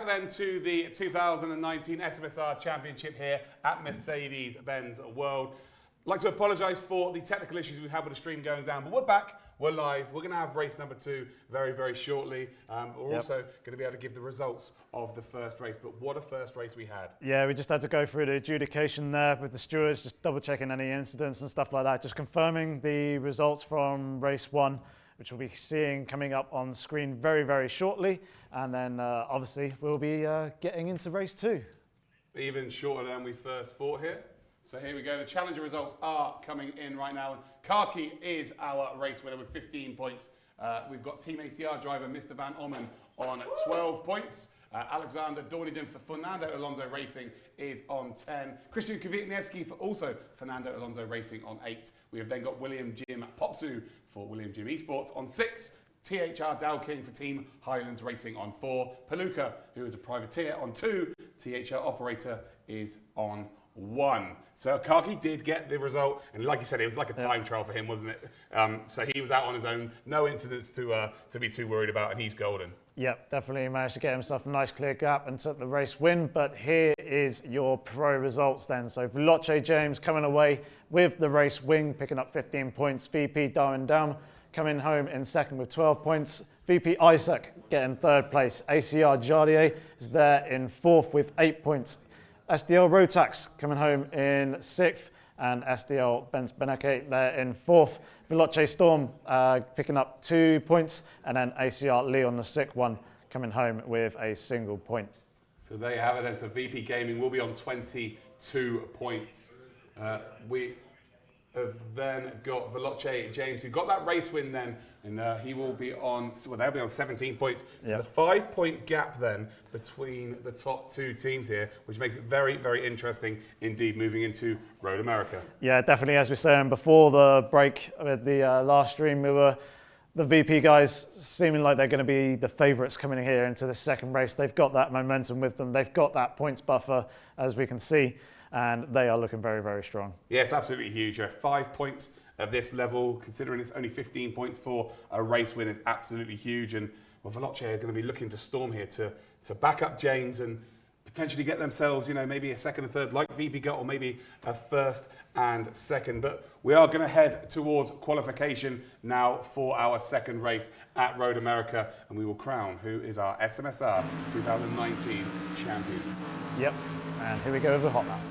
back then to the 2019 SMS-R Championship here at Mercedes-Benz World. I'd like to apologise for the technical issues we had with the stream going down, but we're back, we're live, we're going to have race number 2 very, very shortly. We're also going to be able to give the results of the first race, but what a first race we had. Yeah, we just had to go through the adjudication there with the stewards, just double checking any incidents and stuff like that, just confirming the results from race 1, which we'll be seeing coming up on screen very, very shortly. And then obviously we'll be getting into race 2. Even shorter than we first thought here. So here we go, the challenger results are coming in right now. And Kaki is our race winner with 15 points. We've got Team ACR driver Mr. Van Ommen on 12 points. Alexander Dorniden for Fernando Alonso Racing is on 10. Christian Kvitniewski for also Fernando Alonso Racing on 8. We have then got William Jim Popsu for William Jim Esports on 6. THR Dow King for Team Highlands Racing on 4. Paluca, who is a privateer, on 2. THR Operator is on 1. So Kaki did get the result, and like you said, it was like a time trial for him, wasn't it? So he was out on his own, no incidents to be too worried about, and he's golden. Yep, definitely managed to get himself a nice clear gap and took the race win. But here is your pro results then. So Veloce James coming away with the race win, picking up 15 points. VP Darwin Dam coming home in second with 12 points. VP Isaac getting third place. ACR Jardier is there in fourth with 8 points. SDL Rotax coming home in 6th, and SDL Benz Beneke there in 4th. Veloce Storm picking up 2 points, and then ACR Leon, the 6th one, coming home with a single point. So there you have it. So VP Gaming will be on 22 points. We have then got Veloce James, who got that race win then, and he will be on, well, they'll be on 17 points. There's a 5-point gap then between the top 2 teams here, which makes it very, very interesting indeed moving into Road America. Yeah, definitely. As we were saying before the break with the last stream, the VP guys seeming like they're going to be the favourites coming in here into the second race. They've got that momentum with them. They've got that points buffer, as we can see. And they are looking very, very strong. Yeah, it's absolutely huge. 5 points at this level, considering it's only 15 points for a race win, is absolutely huge. And well, Veloce are going to be looking to storm here to back up James and potentially get themselves, maybe a second and third like VP got, or maybe a first and second. But we are going to head towards qualification now for our second race at Road America, and we will crown who is our SMS-R 2019 champion. Yep, and here we go with the hot lap.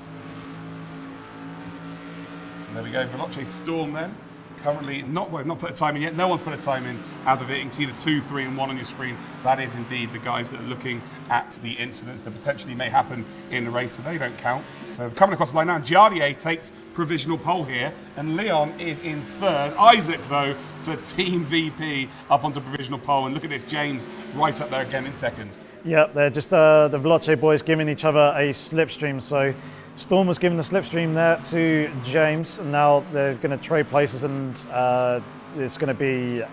There we go, Veloce Storm then. Currently not put a time in yet. No one's put a time in as of it. You can see the 2, 3 and 1 on your screen. That is indeed the guys that are looking at the incidents that potentially may happen in the race, so they don't count. So coming across the line now, Jardier takes provisional pole here, and Leon is in third. Isaac, though, for Team VP up onto provisional pole. And look at this, James right up there again in second. Yep, they're just the Veloce boys giving each other a slipstream. So Storm was giving the slipstream there to James, and now they're going to trade places, and it's going to be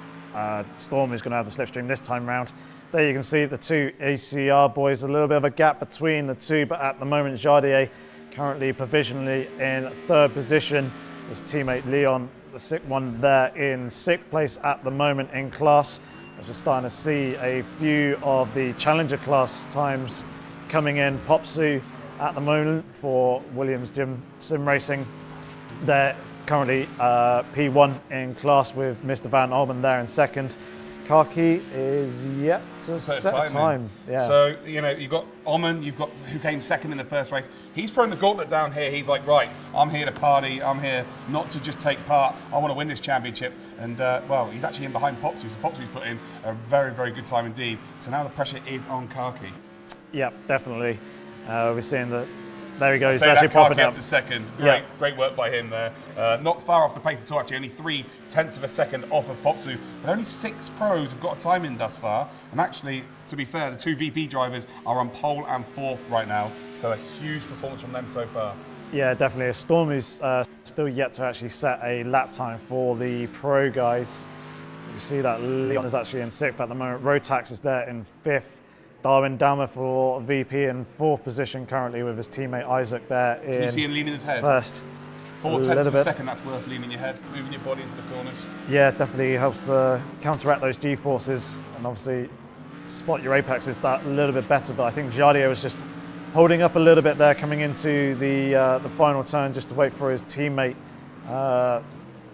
Storm is going to have the slipstream this time round. There you can see the 2 ACR boys, a little bit of a gap between the 2, but at the moment Jardier currently provisionally in third position. His teammate Leon, the 6th one, there in 6th place at the moment in class. As we're starting to see a few of the challenger class times coming in. Popsu at the moment for Williams Jim Sim Racing. They're currently P1 in class with Mr. Van Alben there in second. Kaki is yet to set a time. Yeah. So, you've got Oman, you've got who came second in the first race. He's thrown the gauntlet down here. He's like, right, I'm here to party. I'm here not to just take part. I want to win this championship. And, well, he's actually in behind Popsu. So Popsu's put in a very, very good time indeed. So now the pressure is on Kaki. Yep, definitely. We're seeing that. There he goes. So he's actually popping up to second. Great work by him there. Not far off the pace at all, actually. Only 0.3 of a second off of Popsu. But only 6 pros have got a time in thus far. And actually, to be fair, the 2 VP drivers are on pole and 4th right now. So a huge performance from them so far. Yeah, definitely. Storm is still yet to actually set a lap time for the pro guys. You see that Leon is actually in 6th at the moment. Rotax is there in 5th. Darwin Dahmer for VP in 4th position currently with his teammate Isaac there in Can you see him leaning his head? First. 0.4 of a second, that's worth leaning your head, moving your body into the corners. Yeah, definitely helps counteract those G-forces, and obviously spot your apexes that a little bit better, but I think Jardio was just holding up a little bit there coming into the final turn just to wait for his teammate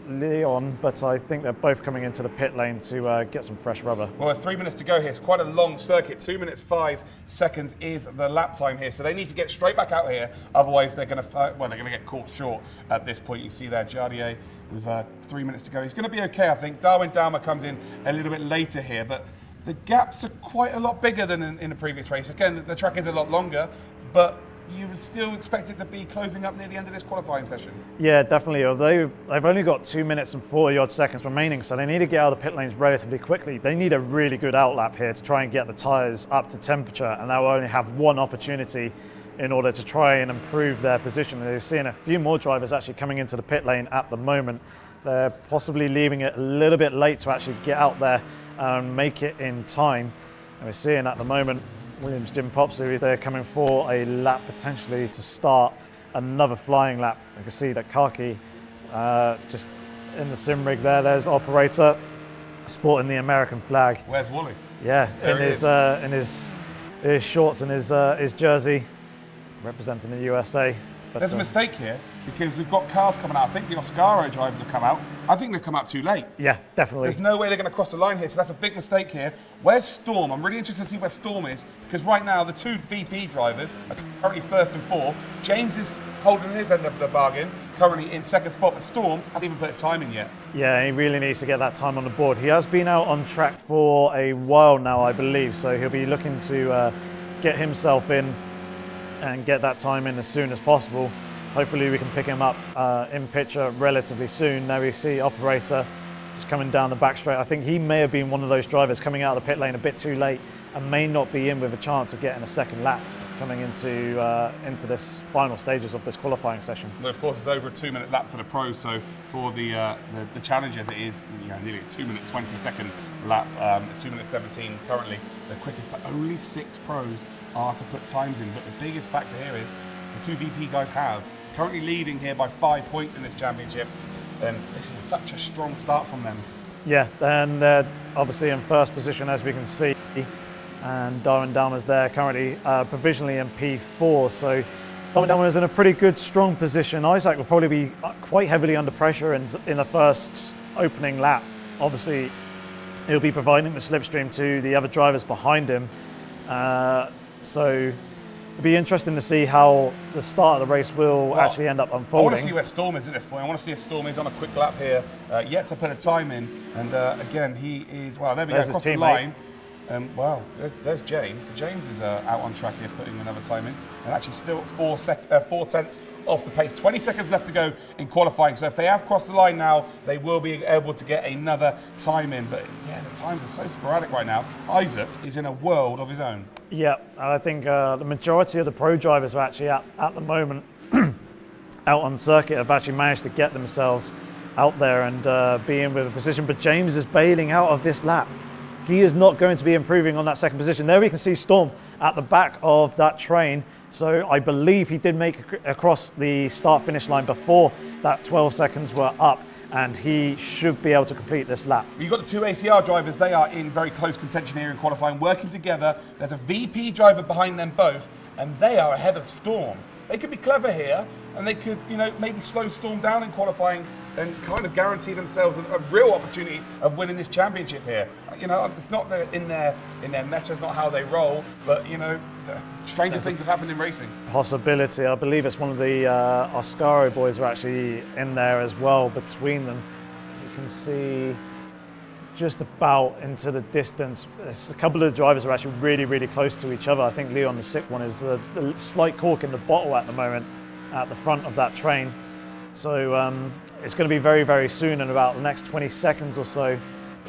Leon, but I think they're both coming into the pit lane to get some fresh rubber. Well, 3 minutes to go here. It's quite a long circuit. 2 minutes 5 seconds is the lap time here, so they need to get straight back out here. Otherwise, they're going to get caught short at this point. You see there, Jardier with 3 minutes to go. He's going to be okay, I think. Darwin Dowmer comes in a little bit later here, but the gaps are quite a lot bigger than in the previous race. Again, the track is a lot longer, but you would still expect it to be closing up near the end of this qualifying session. Yeah, definitely. Although they've only got 2 minutes and 40 odd seconds remaining, so they need to get out of the pit lanes relatively quickly. They need a really good outlap here to try and get the tyres up to temperature, and they'll only have one opportunity in order to try and improve their position. They're seeing a few more drivers actually coming into the pit lane at the moment. They're possibly leaving it a little bit late to actually get out there and make it in time. And we're seeing at the moment Williams Jim Popsu is there coming for a lap potentially to start another flying lap. You can see that Kaki just in the sim rig there. There's operator sporting the American flag. Where's Wally? Yeah, in his shorts and his jersey, representing the USA. But there's a mistake here because we've got cars coming out. I think the Oscaro drivers have come out. I think they've come out too late. Yeah, definitely. There's no way they're going to cross the line here, so that's a big mistake here. Where's Storm? I'm really interested to see where Storm is, because right now the two VP drivers are currently first and fourth. James is holding his end of the bargain, currently in second spot, but Storm hasn't even put a time in yet. Yeah, he really needs to get that time on the board. He has been out on track for a while now, I believe, so he'll be looking to get himself in and get that time in as soon as possible. Hopefully we can pick him up in picture relatively soon. Now we see operator just coming down the back straight. I think he may have been one of those drivers coming out of the pit lane a bit too late and may not be in with a chance of getting a second lap coming into this final stages of this qualifying session. But of course, it's over a 2 minute lap for the pros. So for the challengers, it is nearly a 2 minute 20-second lap. 2 minutes 17 currently the quickest, but only 6 pros are to put times in. But the biggest factor here is the two VP guys have currently leading here by 5 points in this championship, and this is such a strong start from them. Yeah, and they're obviously in first position, as we can see, and Darwin Dahmer's there currently provisionally in P4, so Darwin Dahmer is in a pretty good, strong position. Isaac will probably be quite heavily under pressure in the first opening lap. Obviously, he'll be providing the slipstream to the other drivers behind him, so it'll be interesting to see how the start of the race will actually end up unfolding. I want to see where Storm is at this point. I want to see if Storm is on a quick lap here, yet to put a time in. And again, he is, well, there we go, across the line. Wow, there's James. So James is out on track here, putting another time in. And actually still 4 tenths off the pace. 20 seconds left to go in qualifying. So if they have crossed the line now, they will be able to get another time in. But yeah, the times are so sporadic right now. Isaac is in a world of his own. Yeah, I think the majority of the pro drivers are actually at the moment out on circuit have actually managed to get themselves out there and be in with a position. But James is bailing out of this lap. He is not going to be improving on that second position. There we can see Storm at the back of that train. So I believe he did make across the start-finish line before that 12 seconds were up, and he should be able to complete this lap. You've got the two ACR drivers. They are in very close contention here in qualifying, working together. There's a VP driver behind them both, and they are ahead of Storm. They could be clever here, and they could, maybe slow Storm down in qualifying and kind of guarantee themselves a real opportunity of winning this championship here. It's not in their meta, it's not how they roll, but stranger things have happened in racing. Possibility. I believe it's one of the Oscaro boys are actually in there as well between them. You can see just about into the distance. There's a couple of drivers are actually really, really close to each other. I think Leon, the sick one, is the slight cork in the bottle at the moment at the front of that train. So it's going to be very, very soon, in about the next 20 seconds or so,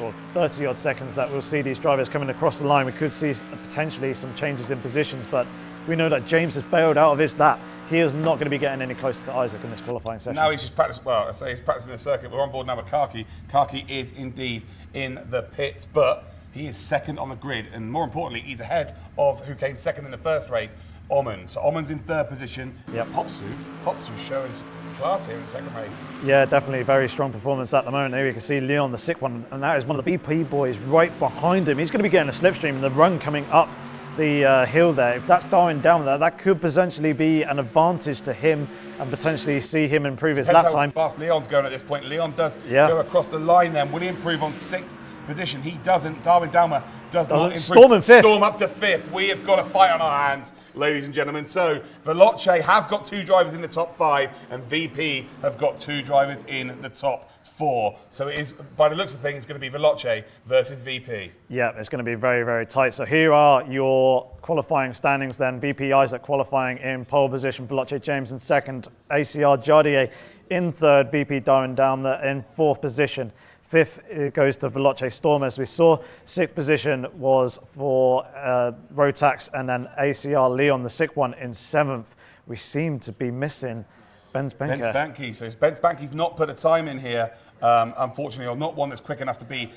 or 30 odd seconds, that we'll see these drivers coming across the line. We could see potentially some changes in positions, but we know that James has bailed out of his lap. He is not going to be getting any closer to Isaac in this qualifying session. Now he's just practicing, I say he's practicing the circuit. We're on board now with Kaki. Kaki is indeed in the pits, but he is second on the grid, and more importantly, he's ahead of who came second in the first race, Oman. So Oman's in third position. Yep. Popsu showing some class here in the second race. Yeah, definitely very strong performance at the moment. Here you can see Leon, the sick one, and that is one of the VP boys right behind him. He's going to be getting a slipstream, and the run coming up the hill there. If that's dying down there, that could potentially be an advantage to him and potentially see him improve his lap time. Fast Leon's going at this point. Leon does Yeah. go across the line then. Will he improve on 6th position? He doesn't. Darwin Dalmer does not improve. Storm in 5th. Storm up to 5th. We have got a fight on our hands, ladies and gentlemen. So Veloce have got 2 drivers in the top 5, and VP have got 2 drivers in the top 4. So it is, by the looks of things, it's going to be Veloce versus VP. Yeah, it's going to be very, very tight. So here are your qualifying standings then. VP Isaac qualifying in pole position, Veloce James in 2nd, ACR Jardier in 3rd, VP Darren Downer in 4th position. 5th it goes to Veloce Storm, as we saw. 6th position was for Rotax, and then ACR Leon, the sick one, in 7th. We seem to be missing Benz Benke. Benz Benke. So Benz Benke's not put a time in here, unfortunately, or not one that's quick enough to be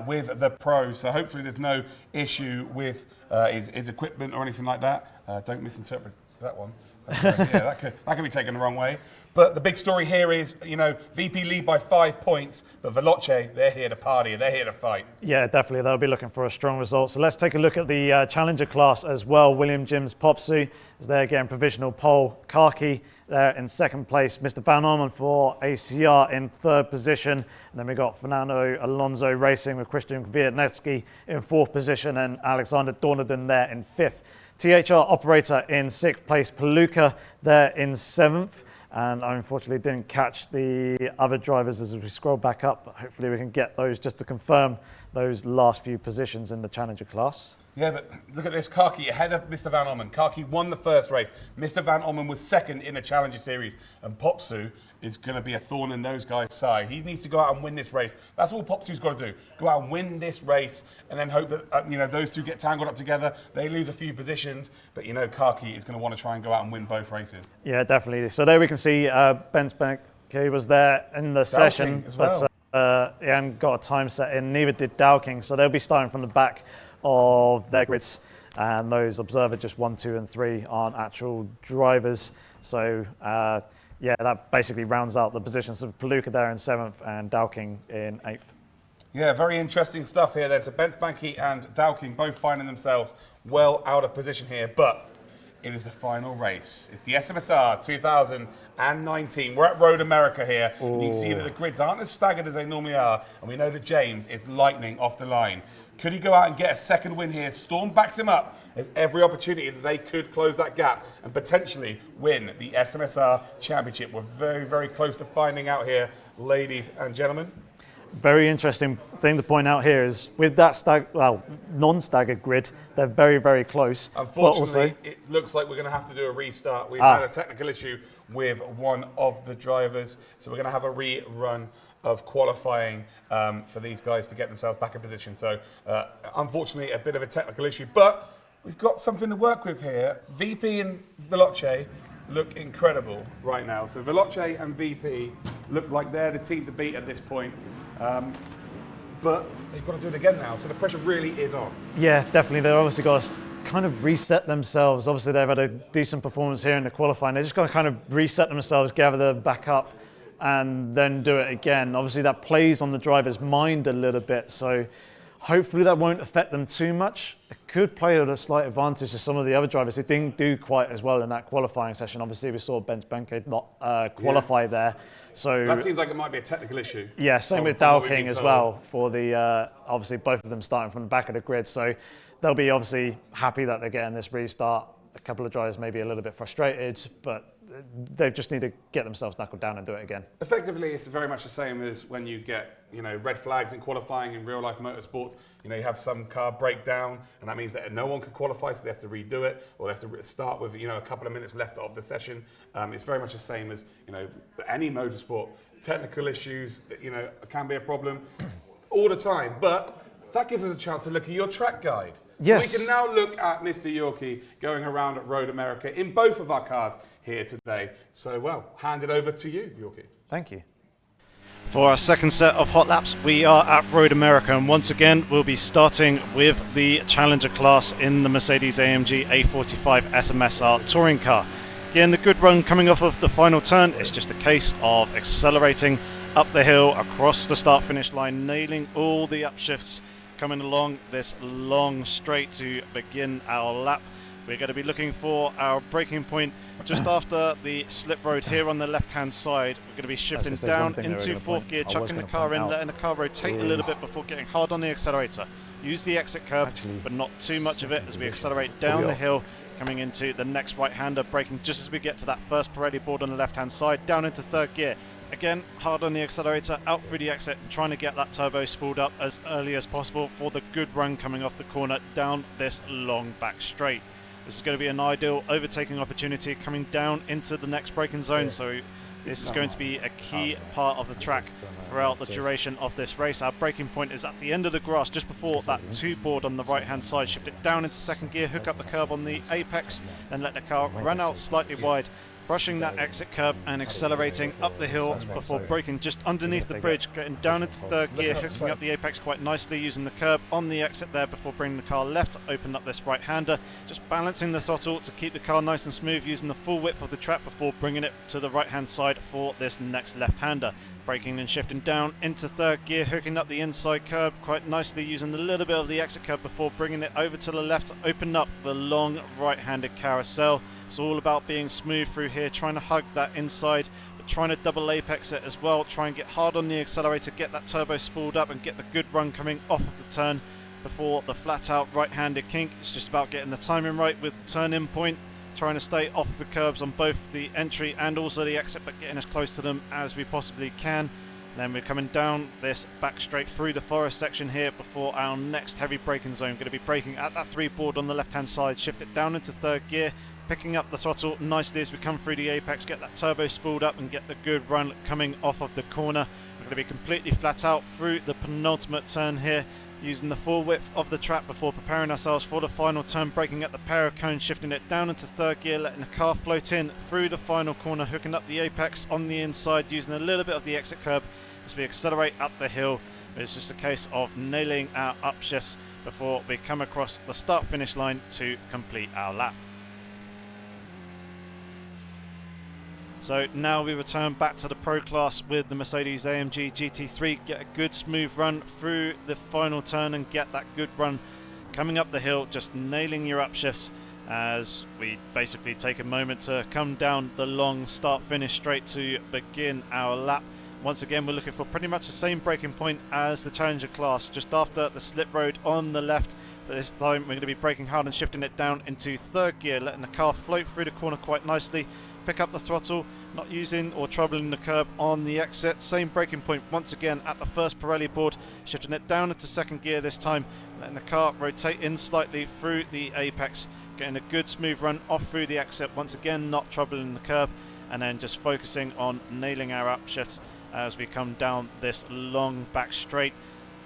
with the pros. So hopefully there's no issue with his equipment or anything like that. Don't misinterpret that one. Yeah, that could be taken the wrong way. But the big story here is, you know, VP lead by 5 points, but Veloce, they're here to party, they're here to fight. Yeah, definitely. They'll be looking for a strong result. So let's take a look at the Challenger class as well. William Jims Popsu is there getting provisional pole. Kaki there in 2nd place. Mr. Van Orman for ACR in 3rd position. And then we got Fernando Alonso Racing with Christian Kwiatkowski in 4th position, and Alexander Dornadon there in 5th. THR Operator in 6th place, Paluca there in 7th, and I unfortunately didn't catch the other drivers as we scroll back up, but hopefully we can get those just to confirm those last few positions in the Challenger class. Yeah, but look at this, Kaki ahead of Mr. Van Orman. Kaki won the first race. Mr. Van Orman was 2nd in the Challenger Series, and Popsu is going to be a thorn in those guys' side. He needs to go out and win this race. That's all Popsu's got to do. Go out and win this race, and then hope that you know, those two get tangled up together. They lose a few positions, but you know, Kaki is going to want to try and go out and win both races. Yeah, definitely. So there we can see Benz Benke was there in the session, as well. But he hadn't got a time set in, neither did Dowking. So they'll be starting from the back of their grids, and those observer just 1, 2, and 3 aren't actual drivers. So yeah, that basically rounds out the positions of Paluca there in 7th and Dowking in 8th. Yeah, very interesting stuff here. There's a Benz Benke and Dowking both finding themselves well out of position here, but it is the final race. It's the SMS-R 2019. We're at Road America here. And you can see that the grids aren't as staggered as they normally are, and we know that James is lightning off the line. Could he go out and get a second win here? Storm backs him up. There's every opportunity that they could close that gap and potentially win the SMS-R Championship. We're very, very close to finding out here, ladies and gentlemen. Very interesting thing to point out here is with that non-staggered grid, they're very, very close. Unfortunately, it looks like we're going to have to do a restart. We've had a technical issue with one of the drivers, so we're going to have a rerun of qualifying for these guys to get themselves back in position. So unfortunately, a bit of a technical issue, but we've got something to work with here. VP and Veloce look incredible right now. So Veloce and VP look like they're the team to beat at this point. But they've got to do it again now, so the pressure really is on. Yeah, definitely. They've obviously got to kind of reset themselves. Obviously, they've had a decent performance here in the qualifying. They've just got to kind of reset themselves, gather them back up, and then do it again. Obviously, that plays on the driver's mind a little bit, so hopefully that won't affect them too much. It could play at a slight advantage to some of the other drivers who didn't do quite as well in that qualifying session. Obviously, we saw Benz Benke not qualify there. So that seems like it might be a technical issue. Yeah, same with Dowking as well, for the obviously both of them starting from the back of the grid. So they'll be obviously happy that they're getting this restart. A couple of drivers may be a little bit frustrated, but they just need to get themselves knuckled down and do it again. Effectively, it's very much the same as when you get, you know, red flags in qualifying in real life motorsports. You know, you have some car break down, and that means that no one can qualify, so they have to redo it, or they have to start with, you know, a couple of minutes left of the session. It's very much the same as, you know, any motorsport. Technical issues, you know, can be a problem all the time, but that gives us a chance to look at your track guide. Yes. So we can now look at Mr. Yorkie going around at Road America in both of our cars here today. So, well, hand it over to you, Yorkie. Thank you. For our second set of hot laps, we are at Road America, and once again, we'll be starting with the Challenger class in the Mercedes-AMG A45 SMS-R touring car. Again, the good run coming off of the final turn. It's just a case of accelerating up the hill across the start finish line, nailing all the upshifts coming along this long straight to begin our lap. We're going to be looking for our braking point just after the slip road here on the left hand side. We're going to be shifting down into fourth gear, chucking the car in, letting the car rotate a little bit before getting hard on the accelerator. Use the exit curb, but not too much of it as we accelerate down the hill, coming into the next right-hander, braking just as we get to that first Pirelli board on the left-hand side, down into third gear. Again, hard on the accelerator, out through the exit, and trying to get that turbo spooled up as early as possible for the good run coming off the corner down this long back straight. This is going to be an ideal overtaking opportunity coming down into the next braking zone, so this is going to be a key part of the track throughout the duration of this race. Our braking point is at the end of the grass, just before that two board on the right hand side. Shift it down into second gear, hook up the curb on the apex, and let the car run out slightly wide, brushing that exit curb and accelerating up the hill before braking just underneath the bridge, getting down into third gear, hooking up the apex quite nicely, using the curb on the exit there before bringing the car left to open up this right-hander, just balancing the throttle to keep the car nice and smooth, using the full width of the track before bringing it to the right-hand side for this next left-hander. Braking and shifting down into third gear, hooking up the inside curb quite nicely, using a little bit of the exit curb before bringing it over to the left to open up the long right-handed carousel. It's all about being smooth through here, trying to hug that inside, but trying to double apex it as well, try and get hard on the accelerator, get that turbo spooled up and get the good run coming off of the turn before the flat out right-handed kink. It's just about getting the timing right with the turn in point, trying to stay off the curbs on both the entry and also the exit, but getting as close to them as we possibly can. Then we're coming down this back straight through the forest section here before our next heavy braking zone. Going to be braking at that three board on the left hand side, shift it down into third gear, picking up the throttle nicely as we come through the apex, get that turbo spooled up and get the good run coming off of the corner. We're going to be completely flat out through the penultimate turn here, using the full width of the track before preparing ourselves for the final turn, braking at the pair of cones, shifting it down into third gear, letting the car float in through the final corner, hooking up the apex on the inside, using a little bit of the exit curb as we accelerate up the hill. It's just a case of nailing our upshifts before we come across the start finish line to complete our lap. So now we return back to the Pro class with the Mercedes-AMG GT3, get a good smooth run through the final turn and get that good run coming up the hill, just nailing your upshifts as we basically take a moment to come down the long start finish straight to begin our lap. Once again, we're looking for pretty much the same braking point as the Challenger class, just after the slip road on the left. But this time we're going to be braking hard and shifting it down into third gear, letting the car float through the corner quite nicely, pick up the throttle, not using or troubling the curb on the exit. Same braking point once again at the first Pirelli board, shifting it down into second gear this time, letting the car rotate in slightly through the apex, getting a good smooth run off through the exit, once again not troubling the curb, and then just focusing on nailing our upshift as we come down this long back straight,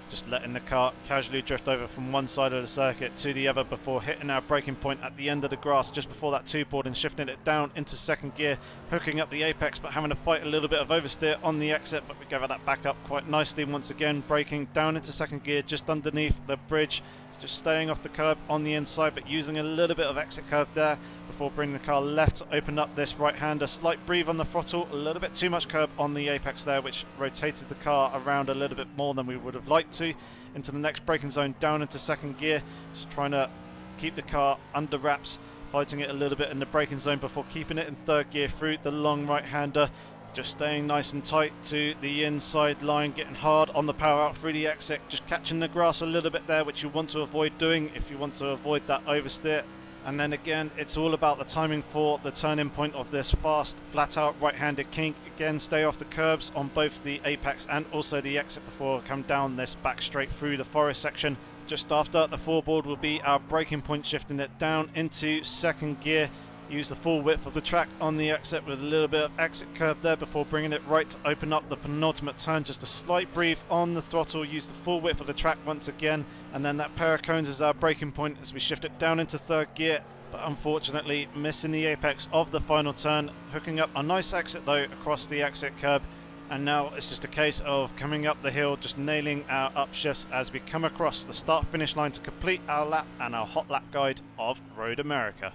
just letting the car casually drift over from one side of the circuit to the other before hitting our braking point at the end of the grass just before that two board and shifting it down into second gear, hooking up the apex but having to fight a little bit of oversteer on the exit, but we gather that back up quite nicely. Once again braking down into second gear just underneath the bridge, just staying off the curb on the inside but using a little bit of exit curb there before bringing the car left to open up this right-hander. Slight breathe on the throttle, a little bit too much curb on the apex there, which rotated the car around a little bit more than we would have liked to. Into the next braking zone, down into second gear, just trying to keep the car under wraps, fighting it a little bit in the braking zone before keeping it in third gear through the long right-hander. Just staying nice and tight to the inside line, getting hard on the power out through the exit, just catching the grass a little bit there, which you want to avoid doing if you want to avoid that oversteer. And then again, it's all about the timing for the turning point of this fast, flat out right-handed kink. Again, stay off the curbs on both the apex and also the exit before we come down this back straight through the forest section. Just after the foreboard will be our braking point, shifting it down into second gear. Use the full width of the track on the exit with a little bit of exit curb there before bringing it right to open up the penultimate turn. Just a slight breathe on the throttle, use the full width of the track once again, and then that pair of cones is our braking point as we shift it down into third gear, but unfortunately missing the apex of the final turn, hooking up a nice exit though across the exit curb. And now it's just a case of coming up the hill, just nailing our upshifts as we come across the start finish line to complete our lap and our hot lap guide of Road America.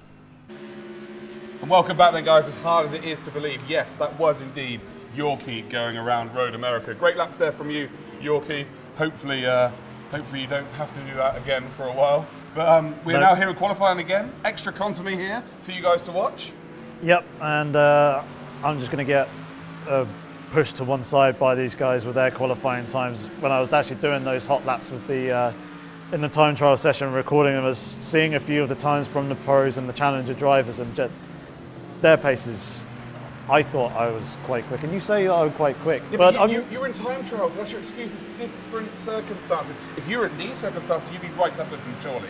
And welcome back then, guys. As hard as it is to believe, yes, that was indeed Yorkie going around Road America. Great laps there from you, Yorkie. Hopefully you don't have to do that again for a while. But we're now here in qualifying again. Extra contour here for you guys to watch. Yep, and I'm just going to get pushed to one side by these guys with their qualifying times. When I was actually doing those hot laps with the in the time trial session, recording them, as seeing a few of the times from the pros and the challenger drivers and their paces. I thought I was quite quick, and you say I'm quite quick. Yeah, but you're in time trials, so that's your excuse. It's different circumstances. If you were in these circumstances, you'd be right up with them, surely.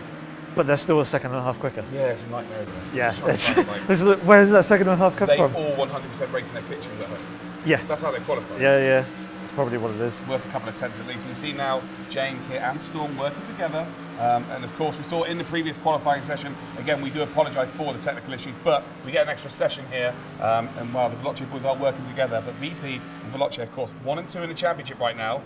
But they're still a second and a half quicker. Yeah, it's a nightmare, isn't it? Yeah. Where does that second and a half come from? They all 100% racing their kitchens at home. Yeah. That's how they qualify. Yeah. That's probably what it is. Worth a couple of tenths at least. You see now James here and Storm working together. And of course, we saw in the previous qualifying session, again, we do apologise for the technical issues, but we get an extra session here. And while the Veloce boys are working together, but VP and Veloce, of course, 1 and 2 in the championship right now.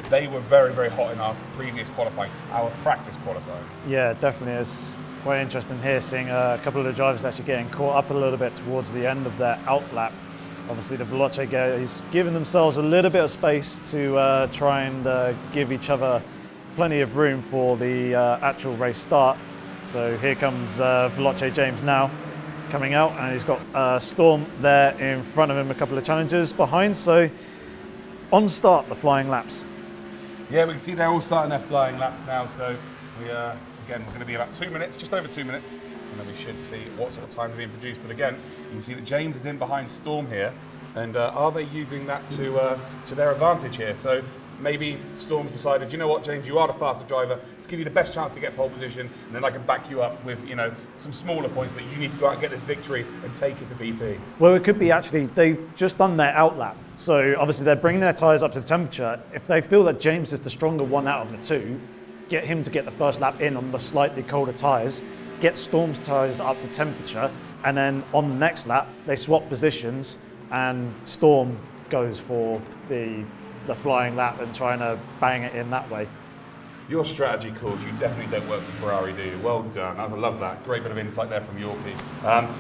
They were very, very hot in our previous qualifying, our practice qualifying. Yeah, definitely. It's quite interesting here seeing a couple of the drivers actually getting caught up a little bit towards the end of their out lap. Obviously, the Veloce guys giving themselves a little bit of space to try and give each other plenty of room for the actual race start. So here comes Veloce James now coming out, and he's got Storm there in front of him, a couple of challengers behind. So on start, the flying laps. Yeah, we can see they're all starting their flying laps now. So again, we're going to be about 2 minutes, just over 2 minutes. And then we should see what sort of times are being produced. But again, you can see that James is in behind Storm here. And are they using that to their advantage here? So maybe Storm's decided, you know what, James, you are the faster driver. Let's give you the best chance to get pole position, and then I can back you up with, some smaller points, but you need to go out and get this victory and take it to VP. Well, it could be actually, they've just done their out lap. So obviously they're bringing their tyres up to temperature. If they feel that James is the stronger one out of the two, get him to get the first lap in on the slightly colder tyres, get Storm's tyres up to temperature, and then on the next lap, they swap positions and Storm goes for the flying lap and trying to bang it in that way. Your strategy calls, you definitely don't work for Ferrari, do you? Well done, I love that. Great bit of insight there from Yorkie.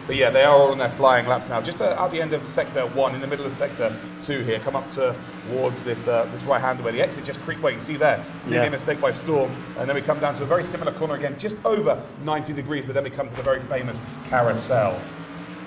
But yeah, they are all on their flying laps now. Just at the end of sector 1, in the middle of sector 2 here, come up towards this right-hander where the exit just creep away. You can see there, a mistake by Storm. And then we come down to a very similar corner again, just over 90 degrees, but then we come to the very famous carousel.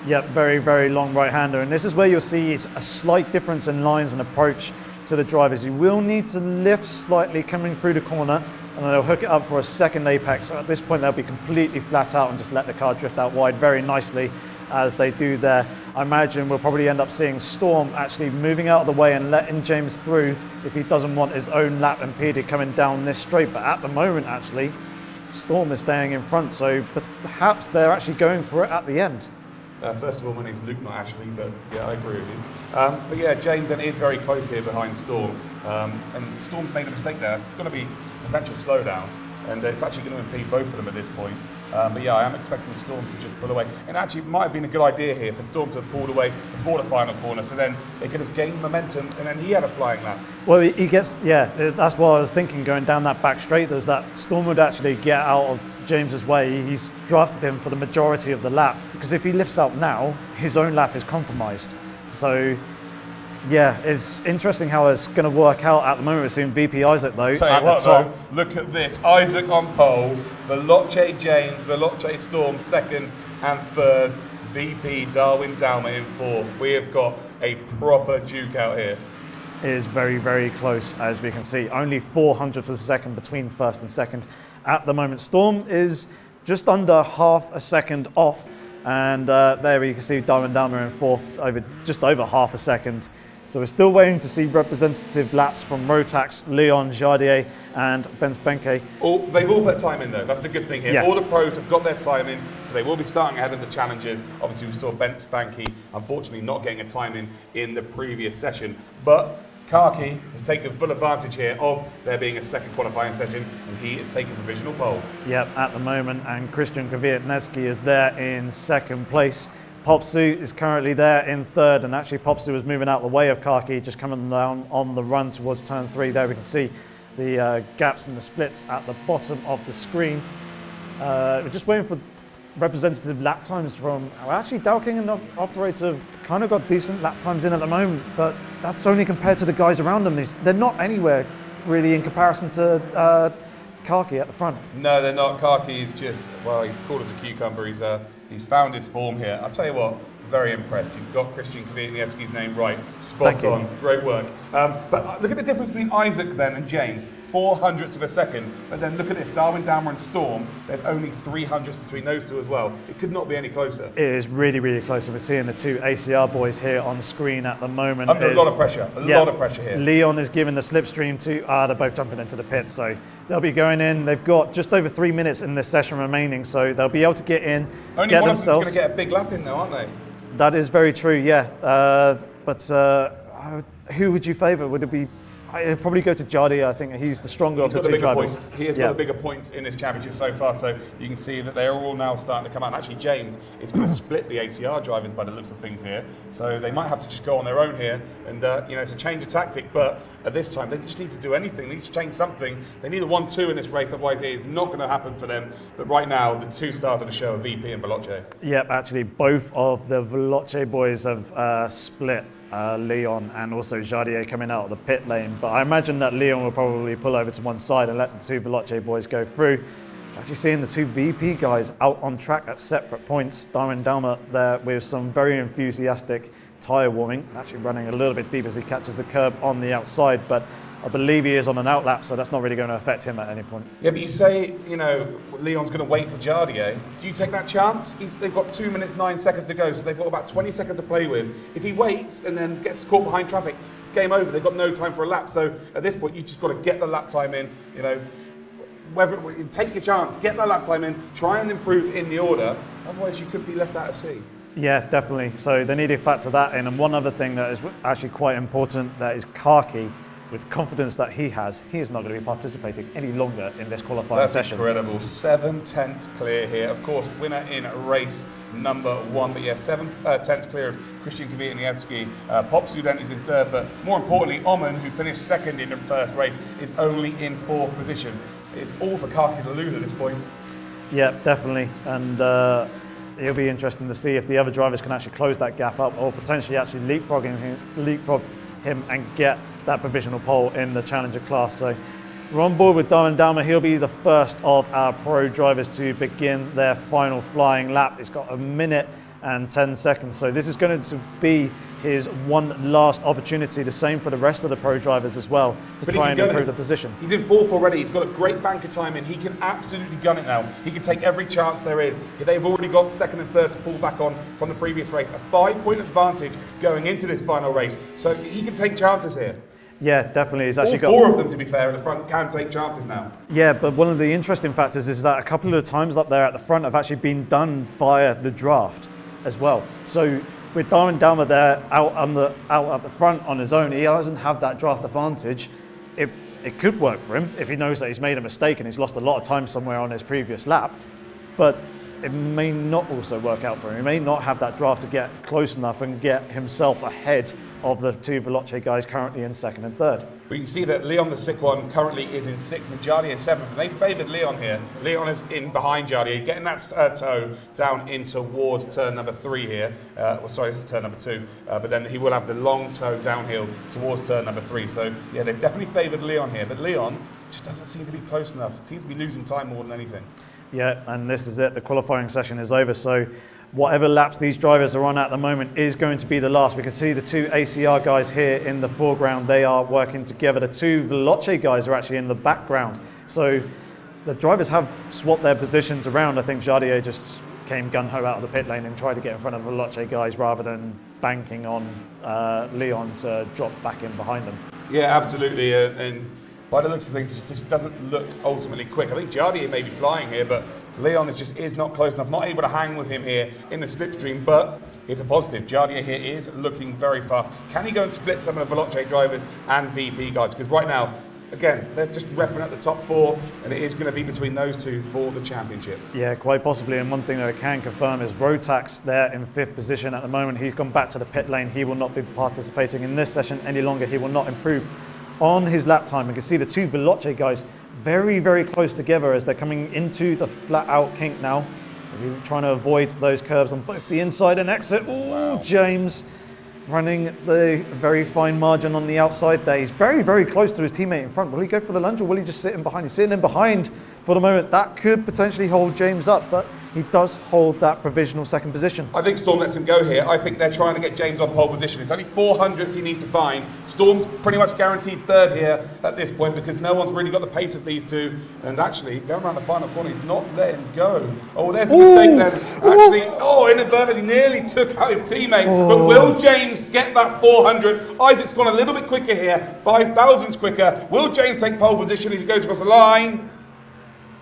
Yep, very, very long right-hander. And this is where you'll see a slight difference in lines and approach to the drivers. You will need to lift slightly coming through the corner, and they'll hook it up for a second apex. So at this point they'll be completely flat out and just let the car drift out wide very nicely as they do there. I imagine we'll probably end up seeing Storm actually moving out of the way and letting James through if he doesn't want his own lap impeded coming down this straight. But at the moment actually Storm is staying in front, so perhaps they're actually going for it at the end. First of all, my name's Luke, not Ashley, but yeah, I agree with you. But yeah, James then is very close here behind Storm. And Storm made a mistake there. It's going to be a potential slowdown, and it's actually going to impede both of them at this point. But yeah, I am expecting Storm to just pull away. And actually, it might have been a good idea here for Storm to have pulled away before the final corner, so then they could have gained momentum, and then he had a flying lap. Well, he gets, that's what I was thinking going down that back straight. There's that Storm would actually get out of James's way. He's drafted him for the majority of the lap, because if he lifts out now, his own lap is compromised. So yeah, it's interesting how it's going to work out at the moment. We're seeing VP Isaac though. Tell you what though, look at this. Isaac on pole, Veloce James, Veloce Storm second and third, VP Darwin Dalma in fourth. We have got a proper duke out here. It is very, very close, as we can see. Only 400ths of a second between first and second at the moment. Storm is just under half a second off, and there you can see Darwin Dalma in fourth, just over half a second. So we're still waiting to see representative laps from Rotax, Leon, Jardier and Ben Spenke. They've all put time in though, that's the good thing here. Yeah. All the pros have got their time in, so they will be starting ahead of the challengers. Obviously we saw Ben Spanke, unfortunately not getting a time in the previous session, but Karki has taken full advantage here of there being a second qualifying session, and he is taking provisional pole. Yep, at the moment, and Christian Kwiatkowski is there in second place. Popsu is currently there in third, and actually Popsu was moving out the way of Karki, just coming down on the run towards turn 3. There we can see the gaps and the splits at the bottom of the screen. We're just waiting for representative lap times from, well, actually Dow King and Operator have kind of got decent lap times in at the moment, but that's only compared to the guys around them. They're not anywhere really in comparison to Kaki at the front. No, they're not. Kaki is just, well, he's cool as a cucumber. He's found his form here. I'll tell you what, very impressed. You've got Christian Kwiatkowski's name right. Spot on. Great work. But look at the difference between Isaac then and James. 0.04 of a second. But then look at this, Darwin Dowmer and Storm. There's only 0.03 between those two as well. It could not be any closer. It is really, really close. We're seeing the two ACR boys here on screen at the moment. Under a lot of pressure. A lot of pressure here. Leon is giving the slipstream to, they're both jumping into the pit. So they'll be going in. They've got just over 3 minutes in this session remaining. So they'll be able to get in, only get one themselves. Of them's going to get a big lap in though, aren't they? That is very true, yeah. Who would you favour? Would it be? I'd probably go to Jardy. I think he's the stronger of the two drivers. He has got the bigger points in this championship so far, so you can see that they're all now starting to come out. And actually, James is going to split the ACR drivers by the looks of things here, so they might have to just go on their own here. And it's a change of tactic, but at this time they just need to do anything. They need to change something. They need a 1-2 in this race, otherwise it is not going to happen for them. But right now, the two stars of the show are VP and Veloce. Yep, actually, both of the Veloce boys have split. Leon and also Jardier coming out of the pit lane, but I imagine that Leon will probably pull over to one side and let the two Veloce boys go through. Actually seeing the two VP guys out on track at separate points. Darwin Dowmer there with some very enthusiastic tyre warming, actually running a little bit deep as he catches the curb on the outside, but I believe he is on an outlap, so that's not really going to affect him at any point. Yeah, but you say, Leon's going to wait for Jardier. Do you take that chance? They've got 2 minutes, 9 seconds to go, so they've got about 20 seconds to play with. If he waits and then gets caught behind traffic, it's game over. They've got no time for a lap. So at this point, you just got to get the lap time in. Take your chance, get that lap time in, try and improve in the order. Otherwise, you could be left out at sea. Yeah, definitely. So they need to factor that in. And one other thing that is actually quite important, that is Kaki. With confidence that he is not going to be participating any longer in this qualifying session. That's incredible. 7/10 clear here. Of course, winner in race number 1. But yeah, 7/10 clear of Christian Kwiatkowski. Pop Student is in third, but more importantly, Oman, who finished second in the first race, is only in fourth position. It's all for Kaki to lose at this point. Yeah, definitely. And it'll be interesting to see if the other drivers can actually close that gap up or potentially actually leapfrog him and get that provisional pole in the Challenger class. So we're on board with Darwin Dowmer. He'll be the first of our pro drivers to begin their final flying lap. It's got 1 minute and 10 seconds. So this is going to be his one last opportunity. The same for the rest of the pro drivers as well, to try and improve the position. He's in fourth already. He's got a great bank of time in. He can absolutely gun it now. He can take every chance there is. They've already got second and third to fall back on from the previous race. A 5-point advantage going into this final race. So he can take chances here. Yeah, definitely. He's actually all four of them, to be fair, at the front can take chances now. Yeah, but one of the interesting factors is that a couple of times up there at the front have actually been done via the draft as well. So with Darwin Dowmer there out at the front on his own, he doesn't have that draft advantage. It could work for him if he knows that he's made a mistake and he's lost a lot of time somewhere on his previous lap, but it may not also work out for him. He may not have that draft to get close enough and get himself ahead of the two Veloce guys currently in second and third. We can see that Leon, the sick one, currently is in sixth and Jardier in seventh. And they favoured Leon here. Leon is in behind Jardier, getting that toe down in towards turn number 3 here. This is turn number 2. But then he will have the long toe downhill towards turn number 3. So yeah, they've definitely favoured Leon here. But Leon just doesn't seem to be close enough. Seems to be losing time more than anything. Yeah, and this is it. The qualifying session is over. So whatever laps these drivers are on at the moment is going to be the last. We can see the two ACR guys here in the foreground. They are working together. The two Veloce guys are actually in the background. So the drivers have swapped their positions around. I think Jardier just came gun-ho out of the pit lane and tried to get in front of the Veloce guys rather than banking on Leon to drop back in behind them. Yeah, absolutely. And by the looks of things, it just doesn't look ultimately quick. I think Jardier may be flying here, but Leon is not close enough, not able to hang with him here in the slipstream, but it's a positive. Jardier here is looking very fast. Can he go and split some of the Veloce drivers and VP guys? Because right now, again, they're just repping at the top 4, and it is going to be between those two for the championship. Yeah, quite possibly. And one thing that I can confirm is Rotax there in 5th position at the moment. He's gone back to the pit lane. He will not be participating in this session any longer. He will not improve on his lap time. You can see the two Veloce guys very, very close together as they're coming into the flat out kink now. trying to avoid those curves on both the inside and exit. Ooh, James running the very fine margin on the outside there. He's very, very close to his teammate in front. Will he go for the lunge or will he just sit in behind? He's sitting in behind for the moment. That could potentially hold James up, but he does hold that provisional second position. I think Storm lets him go here. I think they're trying to get James on pole position. It's only 400s he needs to find. Storm's pretty much guaranteed third here at this point because no one's really got the pace of these two. And actually, going around the final corner, he's not letting go. Oh, there's a mistake then. Actually, inadvertently nearly took out his teammate. But will James get that 400s? Isaac's gone a little bit quicker here. 5,000s quicker. Will James take pole position as he goes across the line?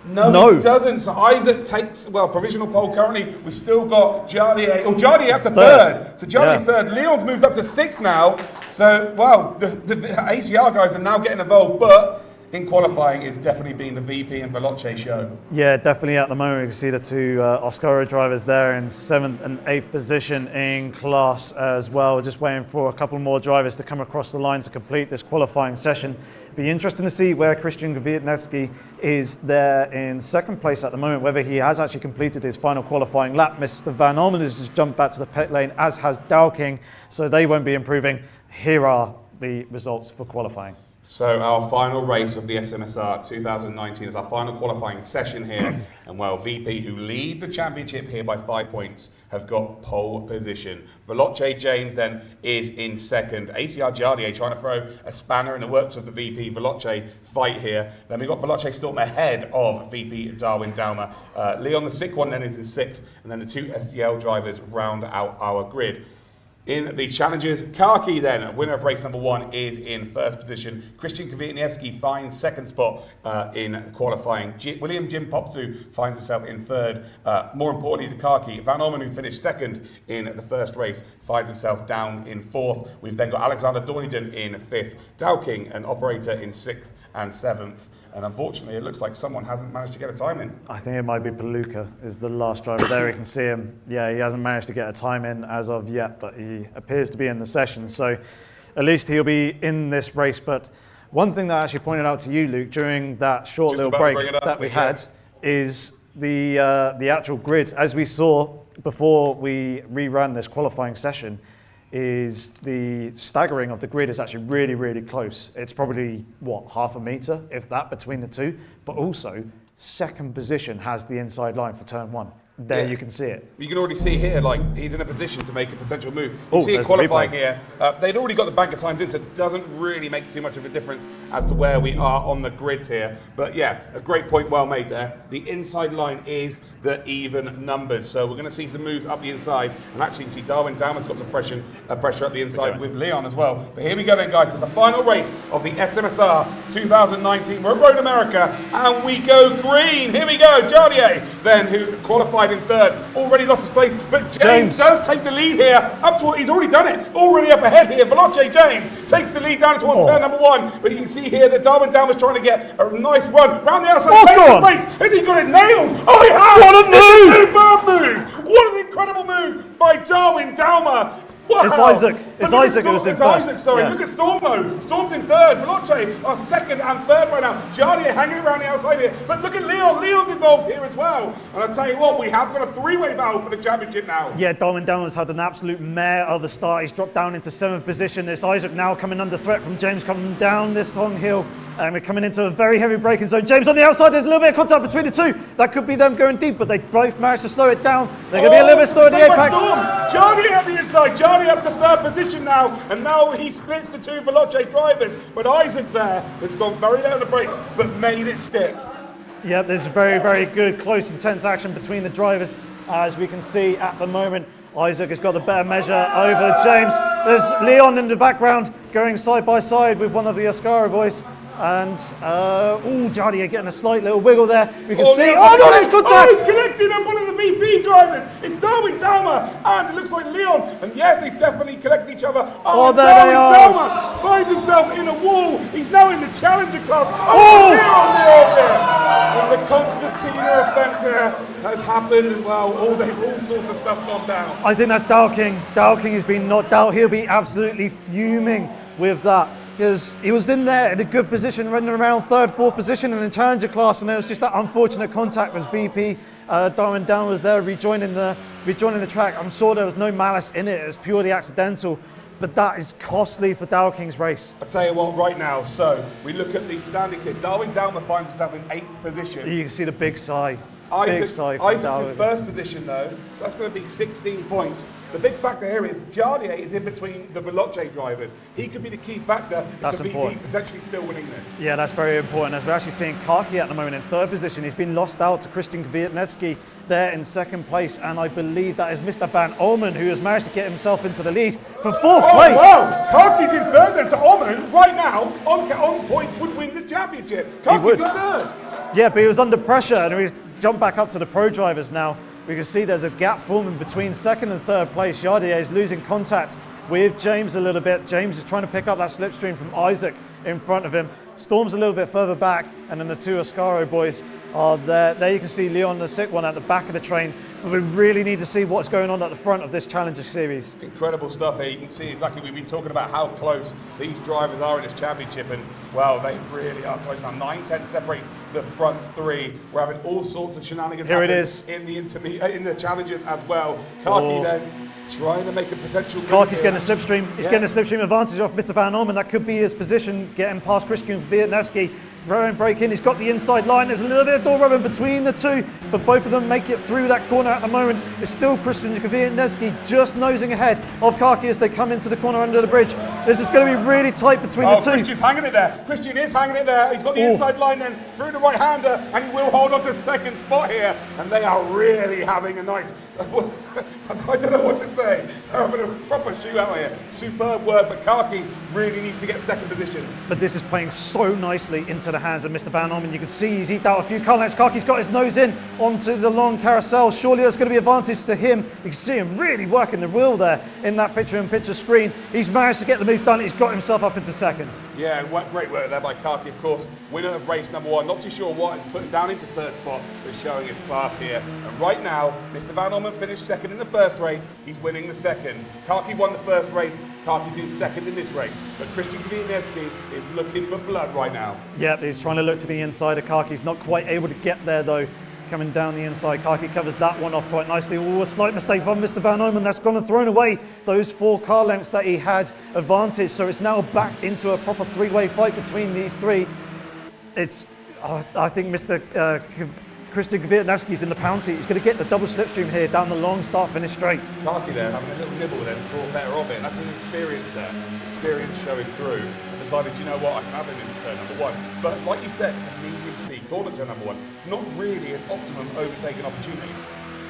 No, he doesn't. So Isaac takes, provisional pole currently. We've still got Jardier. Oh, Jardier up to third. So Jardier third. Leon's moved up to sixth now. So, the ACR guys are now getting involved. But in qualifying, it's definitely been the VP and Veloce show. Yeah, definitely at the moment. You can see the two Oscaro drivers there in 7th and 8th position in class as well. Just waiting for a couple more drivers to come across the line to complete this qualifying session. Be interesting to see where Christian Kwiatkowski is there in second place at the moment, whether he has actually completed his final qualifying lap. Mr. Van Ormen has just jumped back to the pit lane, as has Dowking, so they won't be improving. Here are the results for qualifying. So our final race of the SMS-R 2019 is our final qualifying session here. And VP, who lead the championship here by 5 points, have got pole position. Veloce James then is in second. ACR Jardier trying to throw a spanner in the works of the VP Veloce fight here. Then we've got Veloce Storm ahead of VP Darwin Daumer. Leon the sick one then is in sixth. And then the two SDL drivers round out our grid. In the challenges, Kaki then, winner of race number 1, is in first position. Christian Kwiatkowski finds second spot in qualifying. William Jim Popsu finds himself in third. More importantly to Kaki, Van Ormen, who finished second in the first race, finds himself down in fourth. We've then got Alexander Dorniden in fifth. Dowking, an operator, in sixth and seventh. And unfortunately, it looks like someone hasn't managed to get a time in. I think it might be Paluca is the last driver there. You can see him. Yeah, he hasn't managed to get a time in as of yet, but he appears to be in the session. So at least he'll be in this race. But one thing that I actually pointed out to you, Luke, during that short little break that we had is the actual grid. As we saw before we reran this qualifying session, is the staggering of the grid is actually really, really close. It's probably, half a metre, if that, between the two. But also, second position has the inside line for turn 1. There you can see it. You can already see here, he's in a position to make a potential move. You see it qualifying here. They'd already got the bank of times in, so it doesn't really make too much of a difference as to where we are on the grids here. But yeah, a great point well made there. The inside line is the even numbers. So we're going to see some moves up the inside. And actually, you can see Darwin Daumer's got some pressure up the inside with Leon as well. But here we go then, guys. It's the final race of the SMS-R 2019. We're at Road America, and we go green. Here we go. Jardier, then, who qualified in third, already lost his place, but James does take the lead here. He's already done it, already up ahead here. Veloce James takes the lead down towards turn number 1, but you can see here that Darwin Daumer's trying to get a nice run round the outside. Has he got it nailed? Oh, he has! What a move! What an incredible move by Darwin Daumer. Wow. It's Isaac. It's Isaac who was in first. Isaac, sorry. Yeah. Look at Storm though. Storm's in third. Veloce are second and third right now. Jardier hanging around the outside here. But look at Leon. Leon's involved here as well. And I'll tell you what, we have got a three-way battle for the championship now. Yeah, Darwin Daumer's had an absolute mare at the start. He's dropped down into 7th position. It's Isaac now coming under threat from James coming down this long hill. And we're coming into a very heavy braking zone. James on the outside, there's a little bit of contact between the two. That could be them going deep, but they both managed to slow it down. They're going to be a little bit slow at the apex. Jardier at the inside, Jardier up to third position now, and now he splits the two Veloce drivers. But Isaac there has gone very low on the brakes, but made it stick. Yeah, there's very, very good, close, intense action between the drivers. As we can see at the moment, Isaac has got a better measure over James. There's Leon in the background going side by side with one of the Oscaro boys. And, Jardier getting a slight little wiggle there. We can see, there's contact! He's connected on one of the VP drivers. It's Darwin Daumer, and it looks like Leon. And yes, they definitely collected each other. There they Darwin are. Daumer finds himself in a wall. He's now in the challenger class. And the Constantina effect there has happened, and all sorts of stuff's gone down. I think that's Dowking. Dowking has been knocked out. He'll be absolutely fuming with that. Because he was in there in a good position, running around third, fourth position in the challenger class, and there was just that unfortunate contact with VP Darwin Down was there rejoining the track. I'm sure there was no malice in it. It was purely accidental. But that is costly for Dow King's race. I'll tell you what, right now, so we look at the standings here. Darwin Downman finds himself in 8th position. You can see the big sigh. Isaac's in 1st position though, so that's going to be 16 points. The big factor here is Jardier is in between the Veloce drivers. He could be the key factor as to VP potentially still winning this. Yeah, that's very important, as we're actually seeing Karki at the moment in 3rd position. He's been lost out to Christian Kwiatkowski there in 2nd place, and I believe that is Mr. Van Olmen, who has managed to get himself into the lead for 4th place. Wow, Karki's in 3rd then, so Olmen right now on points would win the championship. Karki's in 3rd. Yeah, but he was under pressure, and he's jumped back up to the pro drivers now. We can see there's a gap forming between 2nd and 3rd place. Jardier is losing contact with James a little bit. James is trying to pick up that slipstream from Isaac in front of him. Storm's a little bit further back, and then the 2 Oscaro boys are there. There you can see Leon, the sick one, at the back of the train. But we really need to see what's going on at the front of this Challenger Series. Incredible stuff here. You can see exactly, we've been talking about how close these drivers are in this championship, and well, they really are close now. 9-10 separates the front 3. We're having all sorts of shenanigans here it is in the in the challenges as well. Karki then trying to make a potential. Karki's getting a slipstream. He's getting a slipstream advantage off Mr. Van Olmen. That could be his position, getting past Christian Kwiatkowski. Rowan break in, he's got the inside line. There's a little bit of door rubbing between the 2, but both of them make it through that corner at the moment. It's still Christian Kwiatkowski just nosing ahead of Karki as they come into the corner under the bridge. This is going to be really tight between the 2. Christian's hanging it there. Christian is hanging it there. He's got the inside line then through the right-hander, and he will hold on to 2nd spot here. And they are really having a nice, I don't know what to say. They're having a proper shootout here. Superb work, but Karki really needs to get 2nd position. But this is playing so nicely into the hands of Mr. Van Olmen. You can see he's eked out a few car lengths. Karki's got his nose in onto the long carousel. Surely there's going to be advantage to him. You can see him really working the wheel there in that picture-in-picture screen. He's managed to get the move done. He's got himself up into 2nd. Yeah, great work there by Karki, of course. Winner of race number 1. Not too sure what is putting down into 3rd spot, but showing his class here. And right now, Mr. Van Olmen finished 2nd in the 1st race. He's winning the 2nd. Karki won the 1st race. Karki's in 2nd in this race. But Christian Kwiatkowski is looking for blood right now. Yeah, he's trying to look to the inside of Karki's not quite able to get there though. Coming down the inside, Karki covers that one off quite nicely. A slight mistake from Mr. Van Olmen. That's gone and thrown away those 4 car lengths that he had advantage. So it's now back into a proper 3-way fight between these 3. It's, I think Mr. Christian Kwiatkowski's in the pound seat. He's going to get the double slipstream here down the long start-finish straight. Karki there having a little nibble then, thought better of it. That's an experience there. Experience showing through. And decided, you know what, I can have him into turn number 1. But like you said, it's a medium speed corner turn number 1. It's not really an optimum overtaking opportunity.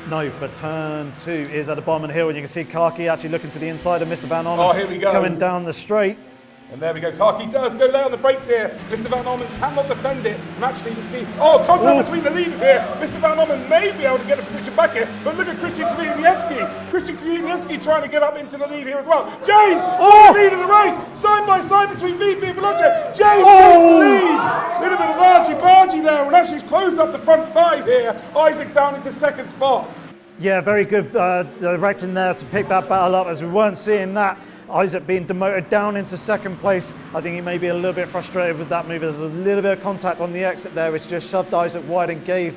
No, but turn 2 is at the bottom of the hill, and you can see Karki actually looking to the inside of Mr. Van Olmen. Oh, here we go. Coming down the straight. And there we go. Karki does go lay on the brakes here. Mr. Van Olmen cannot defend it. And actually, you can see, contact between the leaders here. Mr. Van Olmen may be able to get a position back here. But look at Christian Kwiatkowski. Christian Kwiatkowski trying to get up into the lead here as well. James, lead of the race. Side by side between VP and Veloce. James takes the lead. Little bit of argy-bargy there. And actually, he's closed up the front 5 here. Isaac down into 2nd spot. Yeah, very good directing there to pick that battle up, as we weren't seeing that. Isaac being demoted down into 2nd place. I think he may be a little bit frustrated with that move. There was a little bit of contact on the exit there, which just shoved Isaac wide and gave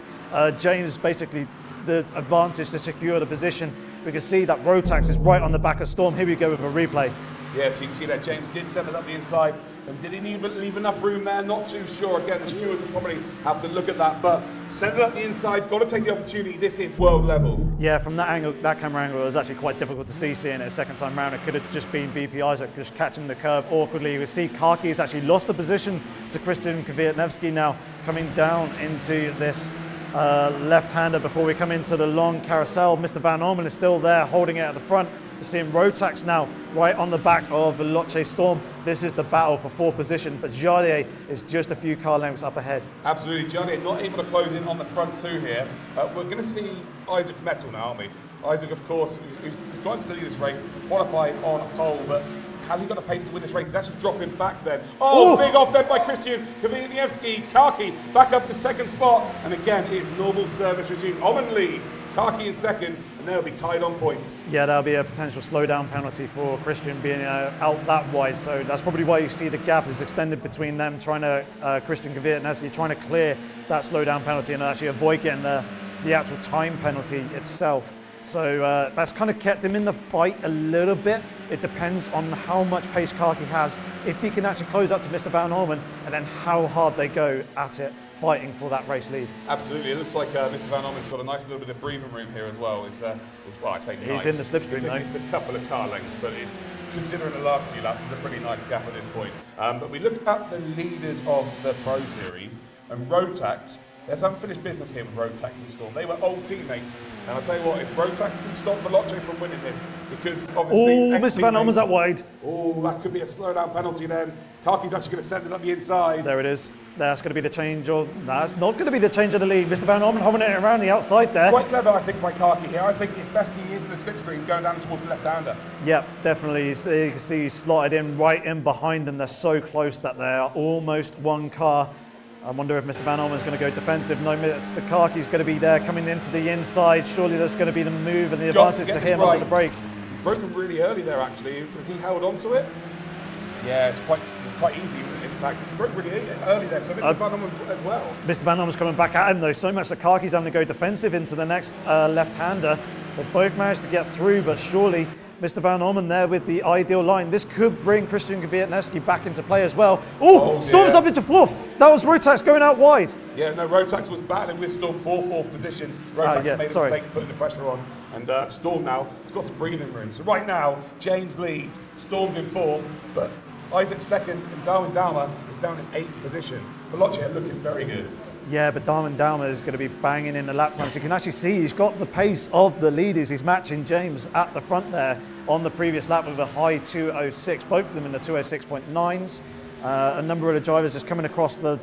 James basically the advantage to secure the position. We can see that Rotax is right on the back of Storm. Here we go with a replay. Yes, you can see that James did send it up the inside, and did he leave enough room there? Not too sure. Again, the stewards will probably have to look at that, but send it up the inside, got to take the opportunity. This is world level. Yeah, from that angle, that camera angle, it was actually quite difficult to see seeing it a 2nd time round. It could have just been VP Isaac just catching the curve awkwardly. We see Karki has actually lost the position to Christian Kwiatkowski now, coming down into this left-hander before we come into the long carousel. Mr. Van Olmen is still there, holding it at the front. We're seeing Rotax now right on the back of Veloce Storm. This is the battle for 4th position, but Jardier is just a few car lengths up ahead. Absolutely, Jardier not able to close in on the front 2 here. We're going to see Isaac's mettle now, aren't we? Isaac, of course, who's got to lead this race, qualified on a pole, but has he got a pace to win this race? He's actually dropping back then. Big off then by Christian Kwiatkowski. Karki back up to 2nd spot. And again, it's normal service regime. Olmen leads, Karki in 2nd, and they'll be tied on points. Yeah, that'll be a potential slowdown penalty for Christian being out that wide. So that's probably why you see the gap is extended between them, trying to, Christian Kwiatkowski trying to clear that slowdown penalty and actually avoid getting the the actual time penalty itself. So that's kind of kept him in the fight a little bit. It depends on how much pace Kaki has, if he can actually close up to Mr. Van Orman, and then how hard they go at it, fighting for that race lead. Absolutely, it looks like Mr. Van Orman's got a nice little bit of breathing room here as well. It's well, I say nice. He's in the slipstream though. It's a couple of car lengths, but it's, considering the last few laps, it's a pretty nice gap at this point. But we look at the leaders of the Pro Series, and Rotax. There's unfinished business here with Rotax and Storm. They were old teammates, and I'll tell you what, if Rotax can stop Veloce from winning this, because obviously... Oh, Mr. Van Orman's up wide. Oh, that could be a slowdown penalty then. Kaki's actually going to send it up the inside. There it is. That's going to be the change of... That's not going to be the change of the lead. Mr. Van Orman hovering it around the outside there. Quite clever, I think, by Kaki here. I think it's best he is in a slipstream going down towards the left-hander. Yep, definitely. You can see he's slotted in right in behind them. They're so close that they are almost one car. I wonder if Mr. Van Orman is going to go defensive. No, the Kaki's going to be there coming into the inside. Surely there's going to be the move and the advantage to him under the brake. He's broken really early there, actually. Has he held on to it? Yeah, it's quite easy, in fact. He broke really early there, so Mr. Van Orman as well. Mr. Van Orman's coming back at him, though. So much that Kaki's having to go defensive into the next left-hander. They both managed to get through, but surely Mr. Van Orman there with the ideal line. This could bring Christian Kwiatkowski back into play as well. Oh, Storm's up into fourth. That was Rotax going out wide. Yeah, no, Rotax was battling with Storm for fourth position. Rotax made a mistake putting the pressure on. And Storm now, it's got some breathing room. So right now, James leads, Storm's in fourth, but Isaac's second, and Darwin Dalma is down in eighth position. Veloce looking very good. Yeah, but Darwin Dalma is going to be banging in the lap times. You can actually see he's got the pace of the leaders. He's matching James at the front there on the previous lap with a high 2:06, both of them in the 2:06.9s. A number of the drivers just coming across the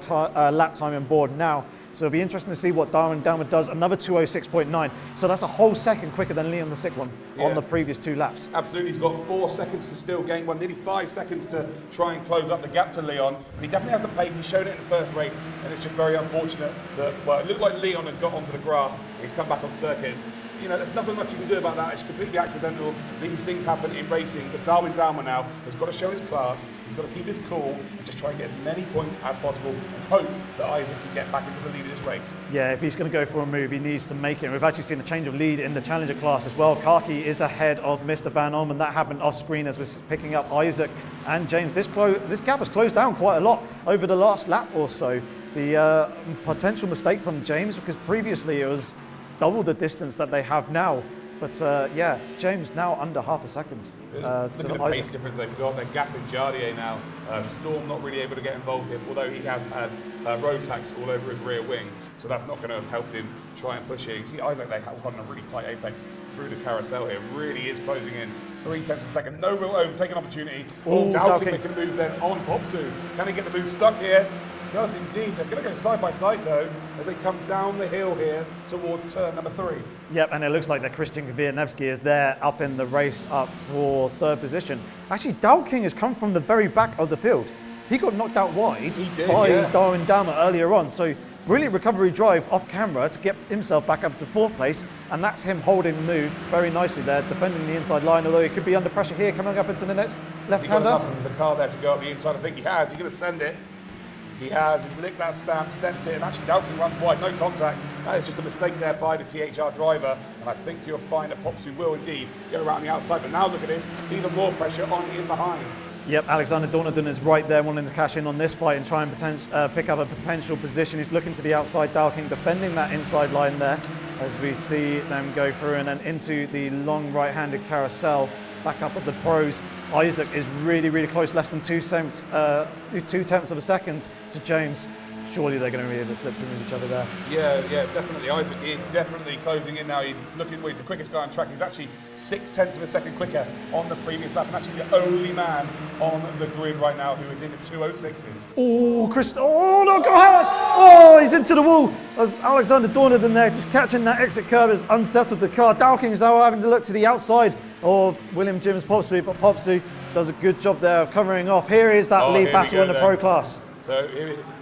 lap time on board now. So it'll be interesting to see what Darwin Dalma does. Another 2:06.9. So that's a whole second quicker than Leon the Sick One on the previous two laps. Absolutely, he's got 4 seconds to still gain one, nearly 5 seconds to try and close up the gap to Leon. And he definitely has the pace. He showed it in the first race, and it's just very unfortunate that, well, it looked like Leon had got onto the grass. And he's come back on circuit. You know, there's nothing much you can do about that. It's completely accidental. These things happen in racing. But Darwin Dalma now has got to show his class. He's got to keep his cool and just try and get as many points as possible and hope that Isaac can get back into the lead of this race. Yeah, if he's going to go for a move, he needs to make it. We've actually seen a change of lead in the Challenger class as well. Kaki is ahead of Mr. Van Orman. That happened off screen as we're picking up Isaac and James. This gap has closed down quite a lot over the last lap or so. The potential mistake from James, because previously it was double the distance that they have now. But yeah, James now under half a second. Look at the pace difference they've got. They're gapping Jardier now. Storm not really able to get involved here, although he has had Rotax all over his rear wing. So that's not going to have helped him try and push here. You see Isaac, they have on a really tight apex through the carousel here. Really is closing in 0.3 of a second. No real overtaking opportunity. Dowking making a move then on Popsu. Can he get the move stuck here? Does indeed. They're going to go side by side though as they come down the hill here towards turn number 3. Yep, and it looks like that Christian Kwiatkowski is there up in the race up for third position. Actually, Dowking has come from the very back of the field. He got knocked out wide by Darwin Dalma earlier on. So brilliant recovery drive off camera to get himself back up to fourth place, and that's him holding the move very nicely there, defending the inside line, although he could be under pressure here coming up into the next left-hander. He's got enough of the car there to go up the inside. I think he has. He's going to send it. He has. He's licked that stamp, sent it, and actually Dowking runs wide. No contact. That is just a mistake there by the THR driver, and I think you'll find that Popsu will indeed get around the outside. But now look at this, even more pressure on in behind. Yep, Alexander Dornadon is right there wanting to cash in on this fight and try and pick up a potential position. He's looking to the outside, Dowking defending that inside line there as we see them go through and then into the long right-handed carousel back up at the pros. Isaac is really, really close, less than 2/10 of a second to James. Surely they're going to be able to slipstream with each other there. Yeah, definitely. Isaac is definitely closing in now. He's looking, well, he's the quickest guy on track. He's actually 0.6 of a second quicker on the previous lap, and actually the only man on the grid right now who is in the 2:06s. Oh, Chris! Oh no, go ahead! Oh, he's into the wall. As Alexander Dornadon there, just catching that exit curve, has unsettled the car. Dowking is now having to look to the outside of William Jims Popsu, but Popsu does a good job there of covering off. Here is that lead battle in the pro class. So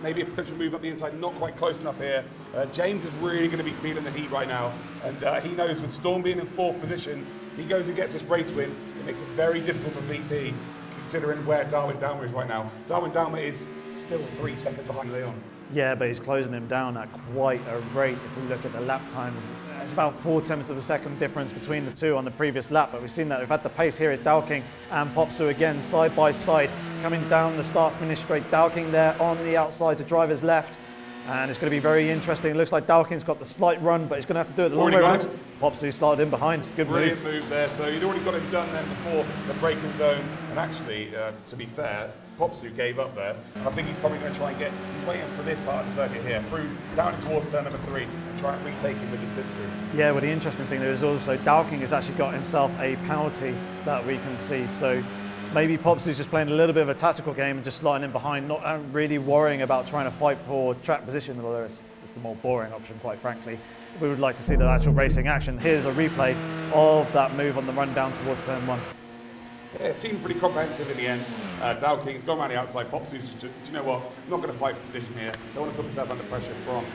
maybe a potential move up the inside, not quite close enough here. James is really going to be feeling the heat right now, and he knows with Storm being in fourth position, if he goes and gets this race win, it makes it very difficult for VP, considering where Darwin Dalma is right now. Darwin Dalma is Still 3 seconds behind Leon. Yeah, but he's closing him down at quite a rate. If we look at the lap times, it's about 0.4 of a second difference between the two on the previous lap. But we've seen that we've had the pace here is Dowking and Popsu again side by side coming down the start-finish straight. Dowking there on the outside to driver's left. And it's going to be very interesting. It looks like Dowking's got the slight run, but he's going to have to do it the long way around. Popsu started in behind. Good Brilliant move there. So he'd already got it done then before the braking zone. And actually, to be fair, Popsu gave up there. I think he's probably going to try and he's waiting for this part of the circuit here, through down towards turn number 3, and try and retake him with the slipstream. Yeah, well, the interesting thing there is also Dowking has actually got himself a penalty that we can see. So maybe Popsu's just playing a little bit of a tactical game and just sliding in behind, not really worrying about trying to fight for track position, although it's the more boring option, quite frankly. We would like to see the actual racing action. Here's a replay of that move on the run down towards turn 1. Yeah, it seemed pretty comprehensive in the end. Dowking's gone around the outside. Popsu's just, do you know what? I'm not going to fight for position here. Don't want to put myself under pressure from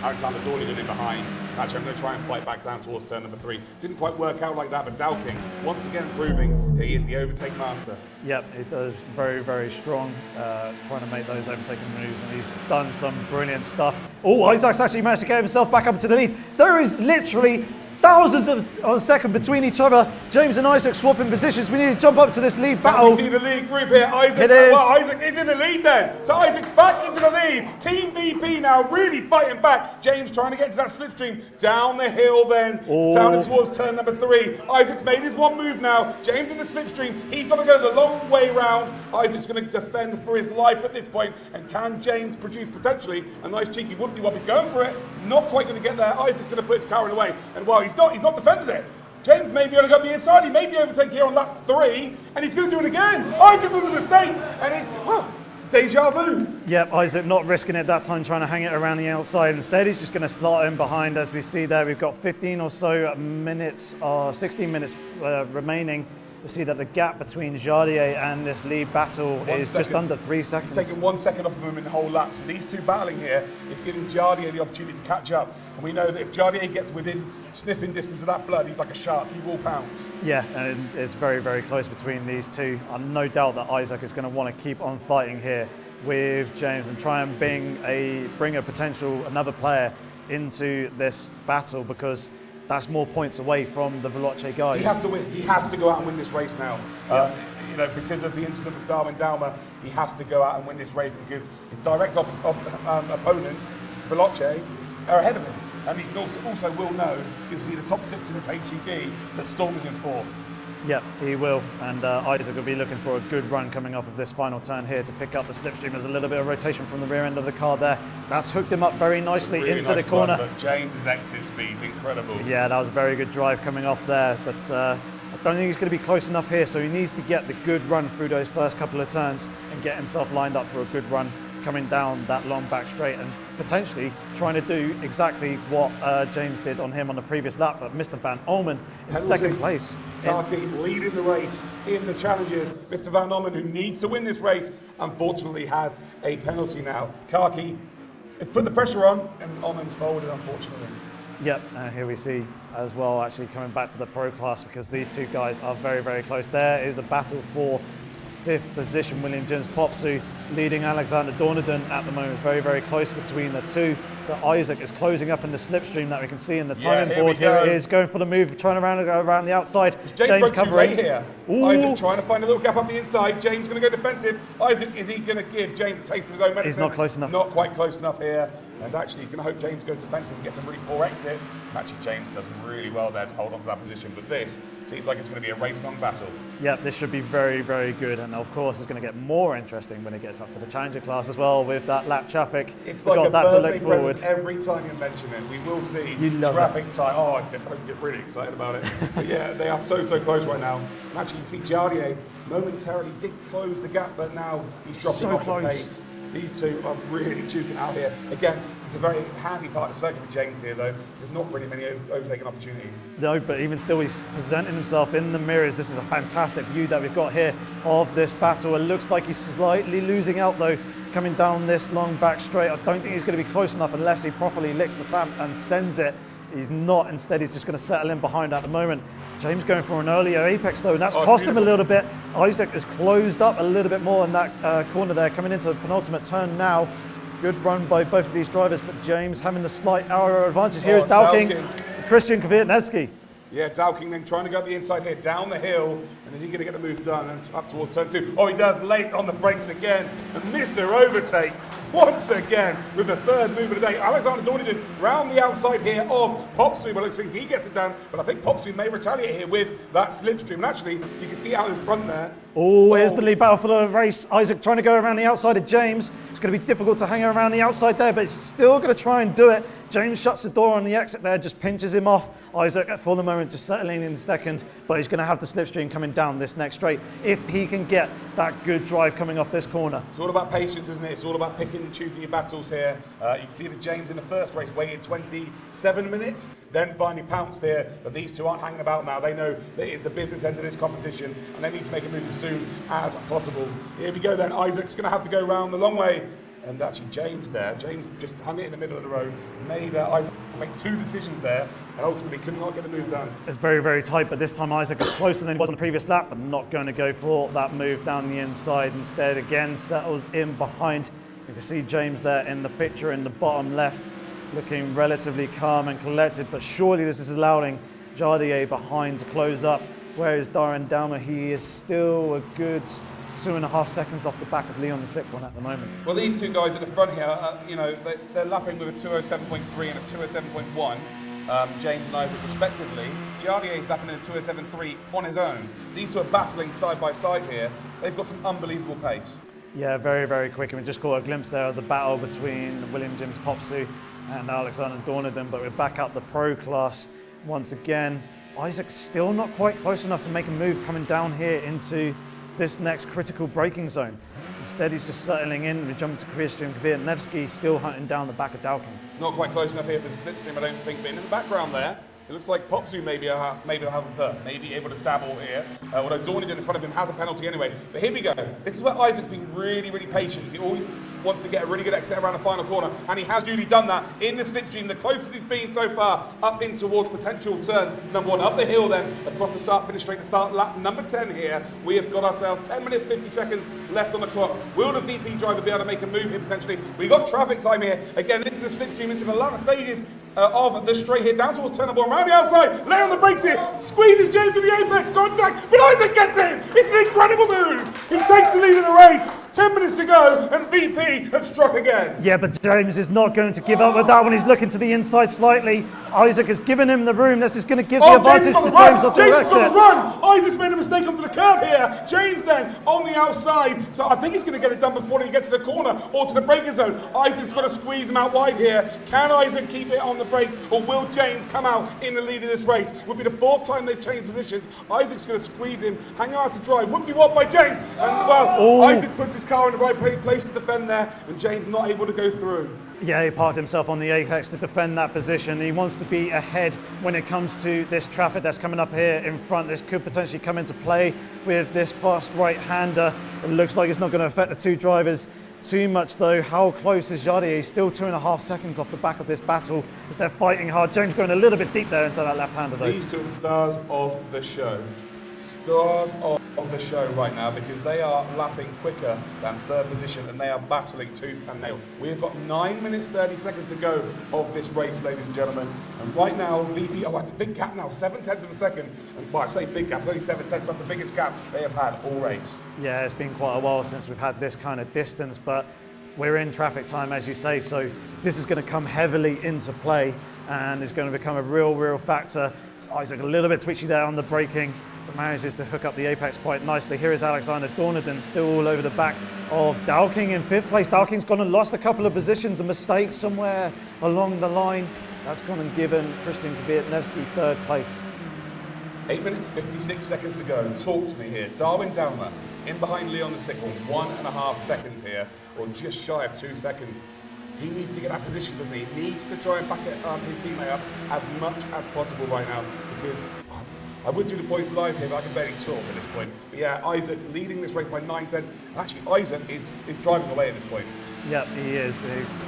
Alexander Dornigan in behind. Actually, I'm going to try and fight back down towards turn number 3. Didn't quite work out like that, but Dowking, once again proving he is the overtake master. Yep, it does very, very strong, trying to make those overtaking moves, and he's done some brilliant stuff. Oh, Isaac's actually managed to get himself back up to the lead. There is literally thousands of a second between each other. James and Isaac swapping positions. We need to jump up to this lead battle. Can we see the lead group here? Isaac, it is. Well, Isaac is in the lead then. So Isaac's back into the lead. Team VP now really fighting back. James trying to get to that slipstream. Down the hill then. Down towards turn number 3. Isaac's made his one move now. James in the slipstream. He's going to go the long way round. Isaac's going to defend for his life at this point. And can James produce potentially a nice cheeky whoop-de-wop? He's going for it. Not quite going to get there. Isaac's going to put his car in the way. And while he's not defended it. James may be able to go up the inside. He may be overtaken here on lap 3, and he's going to do it again. Isaac with a mistake, and it's, well, deja vu. Yep, Isaac not risking it that time, trying to hang it around the outside. Instead, he's just going to slot in behind. As we see there, we've got 15 or so minutes, or 16 minutes remaining. We see that the gap between Jardier and this lead battle is just under 3 seconds. He's taken 1 second off of him in the whole lap. So these two battling here is giving Jardier the opportunity to catch up. And we know that if Jardier gets within sniffing distance of that blood, he's like a shark. He will pounce. Yeah, and it's very, very close between these two. I'm no doubt that Isaac is going to want to keep on fighting here with James and try and bring a potential another player into this battle, because that's more points away from the Veloce guys. He has to win. He has to go out and win this race now. You know, because of the incident with Darwin Dalma, he has to go out and win this race because his direct opponent, Veloce, are ahead of him. And he also will know, so you'll see the top 6 in his HED, that Storm is in 4th. Yep, he will, and Isaac will be looking for a good run coming off of this final turn here to pick up the slipstream. There's a little bit of rotation from the rear end of the car there. That's hooked him up very nicely really into nice the corner. Run, but James's exit speed's incredible. Yeah, that was a very good drive coming off there, but I don't think he's going to be close enough here, so he needs to get the good run through those first couple of turns and get himself lined up for a good run coming down that long back straight, and potentially trying to do exactly what James did on him on the previous lap. But Mr. Van Olmen in second place. Karki leading the race in the challenges. Mr. Van Olmen, who needs to win this race, unfortunately has a penalty now. Karki has put the pressure on, and Olmen's folded, unfortunately. Yep, and here we see as well, actually coming back to the pro class, because these two guys are very, very close. There is a battle for 5th position. William James Popsu leading Alexander Dorniden at the moment. Very, very close between the two. But Isaac is closing up in the slipstream that we can see in the timing board. Here it is, going for the move, trying to go around the outside. James covering here. Isaac trying to find a little gap up the inside. James going to go defensive. Isaac, is he going to give James a taste of his own medicine? He's not close enough. Not quite close enough here. And actually, he's going to hope James goes defensive and gets a really poor exit. Actually, James does really well there to hold on to that position. But this seems like it's going to be a race-long battle. Yeah, this should be very, very good. And of course, it's going to get more interesting when it gets up to the Challenger class as well with that lap traffic. It's We've like got a that to birthday look present forward. every time you mention it. We will see traffic time. Oh, I get really excited about it. But yeah, they are so close right now. And actually, you can see Jardier momentarily did close the gap, but now he's dropping off the pace. These two are really duking out here. Again, it's a very handy part of the circuit for James here, though, because there's not really many overtaking opportunities. No, but even still, he's presenting himself in the mirrors. This is a fantastic view that we've got here of this battle. It looks like he's slightly losing out, though, coming down this long back straight. I don't think he's going to be close enough unless he properly licks the stamp and sends it He's not. Instead, he's just going to settle in behind at the moment. James going for an earlier apex though, and that's cost him a little bit. Isaac has closed up a little bit more in that corner there, coming into the penultimate turn now. Good run by both of these drivers, but James having the slight hour advantage. Here is Dowking, Christian Kwiatkowski. Yeah, Dowking then trying to go up the inside here, down the hill, and is he going to get the move done and up towards turn 2? Oh, he does, late on the brakes again, and Mr. Overtake once again with the third move of the day. Alexander Dornington round the outside here of Popsu, but looks like he gets it down, but I think Popsu may retaliate here with that slipstream, and actually, you can see out in front there. Oh, here's the lead battle for the race. Isaac trying to go around the outside of James. It's going to be difficult to hang around the outside there, but he's still going to try and do it. James shuts the door on the exit there, just pinches him off. Isaac, for the moment, just settling in second, but he's going to have the slipstream coming down this next straight if he can get that good drive coming off this corner. It's all about patience, isn't it? It's all about picking and choosing your battles here. You can see that James in the first race waited 27 minutes, then finally pounced here, but these two aren't hanging about now. They know that it's the business end of this competition, and they need to make a move as soon as possible. Here we go then. Isaac's going to have to go round the long way. And actually James there, James just hung it in the middle of the road, made Isaac make two decisions there, and ultimately could not get the move done. It's very, very tight, but this time Isaac is closer than he was on the previous lap, but not going to go for that move down the inside. Instead, again, settles in behind. You can see James there in the picture in the bottom left, looking relatively calm and collected, but surely this is allowing Jardier behind to close up. Where is Darren Dowmer? He is still a good 2.5 seconds off the back of Leon the Sick one at the moment. Well, these two guys at the front here, they're lapping with a 207.3 and a 207.1, James and Isaac respectively. Jardier is lapping in a 207.3 on his own. These two are battling side by side here. They've got some unbelievable pace. Yeah, very, very quick. And we just caught a glimpse there of the battle between William James Popsu and Alexander Dornington, but we're back up the pro class once again. Isaac's still not quite close enough to make a move coming down here into this next critical braking zone. Instead, he's just settling in. We're jumping to Christian Kwiatkowski, still hunting down the back of Dowking. Not quite close enough here for the slipstream, I don't think, but in the background there, it looks like Popsu may be able to dabble here, although Dornington in front of him has a penalty anyway. But here we go. This is where Isaac's been really, really patient. He always wants to get a really good exit around the final corner, and he has duly done that in the slipstream, the closest he's been so far, up in towards potential turn number 1, up the hill then, across the start, finish straight to start lap number 10 here. We have got ourselves 10 minutes, 50 seconds left on the clock. Will the VP driver be able to make a move here potentially? We've got traffic time here, again into the slipstream, into the latter stages of the straight here, down towards turn number 1, around the outside, lay on the brakes here, squeezes James to the apex, contact, but Isaac gets him! It's an incredible move! He takes the lead of the race, 10 minutes to go, and VP has struck again. Yeah, but James is not going to give up with that one. He's looking to the inside slightly. Isaac has given him the room. This is going to give the advantage to James off the exit. James run. Isaac's made a mistake onto the curb here. James then on the outside. So I think he's going to get it done before he gets to the corner or to the braking zone. Isaac's got to squeeze him out wide here. Can Isaac keep it on the brakes, or will James come out in the lead of this race? Would be the 4th time they've changed positions. Isaac's going to squeeze him, hang out to dry. Whoop-de-wop by James. And well, Isaac puts his car in the right place to defend there, and James not able to go through. Yeah, he parked himself on the apex to defend that position. He wants to be ahead when it comes to this traffic that's coming up here in front. This could potentially come into play with this fast right-hander. It looks like it's not going to affect the two drivers too much though. How close is Jardier? He's still 2.5 seconds off the back of this battle as they're fighting hard. James going a little bit deep there into that left-hander though. These two are the stars of the show. Stars of the show right now, because they are lapping quicker than 3rd position, and they are battling tooth and nail. We've got 9 minutes 30 seconds to go of this race, ladies and gentlemen, and right now VP, that's a big gap now, 7/10 of a second, and well, I say big gap, it's only 7/10, that's the biggest gap they have had all race. Yeah, it's been quite a while since we've had this kind of distance, but we're in traffic time, as you say, so this is going to come heavily into play, and it's going to become a real factor. Isaac a little bit twitchy there on the braking, but manages to hook up the apex quite nicely. Here is Alexander Dornington still all over the back of Dowking in 5th place. Dowking's gone and lost a couple of positions, a mistake somewhere along the line. That's gone and given Christian Kwiatkowski 3rd place. 8 minutes 56 seconds to go. Talk to me here. Darwin Dowmer in behind Leon the Sick, 1.5 seconds here, or just shy of 2 seconds. He needs to get that position, doesn't he? He needs to try and back his teammate up as much as possible right now, because I would do the points live here, but I can barely talk at this point. But yeah, Isaac leading this race by 9 tenths. And actually, Isaac is driving away at this point. Yep, he is.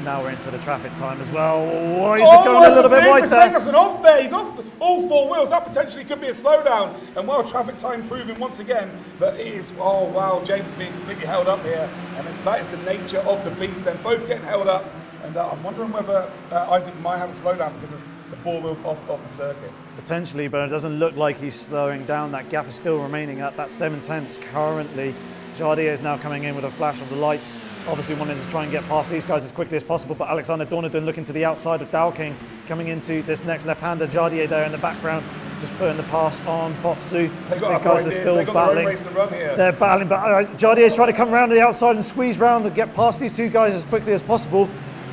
Now we're into the traffic time as well. Oh, he's going a little bit wide there. Off there. He's off all four wheels. That potentially could be a slowdown. And while traffic time proving once again that it is, oh wow, James is being completely held up here. And that is the nature of the beast. They're both getting held up. And I'm wondering whether Isaac might have a slowdown because of the four wheels off the circuit. Potentially, but it doesn't look like he's slowing down. That gap is still remaining at that 7/10 currently. Jardier is now coming in with a flash of the lights, obviously wanting to try and get past these guys as quickly as possible, but Alexander Dornadon looking to the outside of Dowking, coming into this next left-hander. Jardier there in the background, just putting the pass on Popsu. They got guys are still battling. race to run here. They're battling, but Jardier's trying to come around to the outside and squeeze round and get past these two guys as quickly as possible.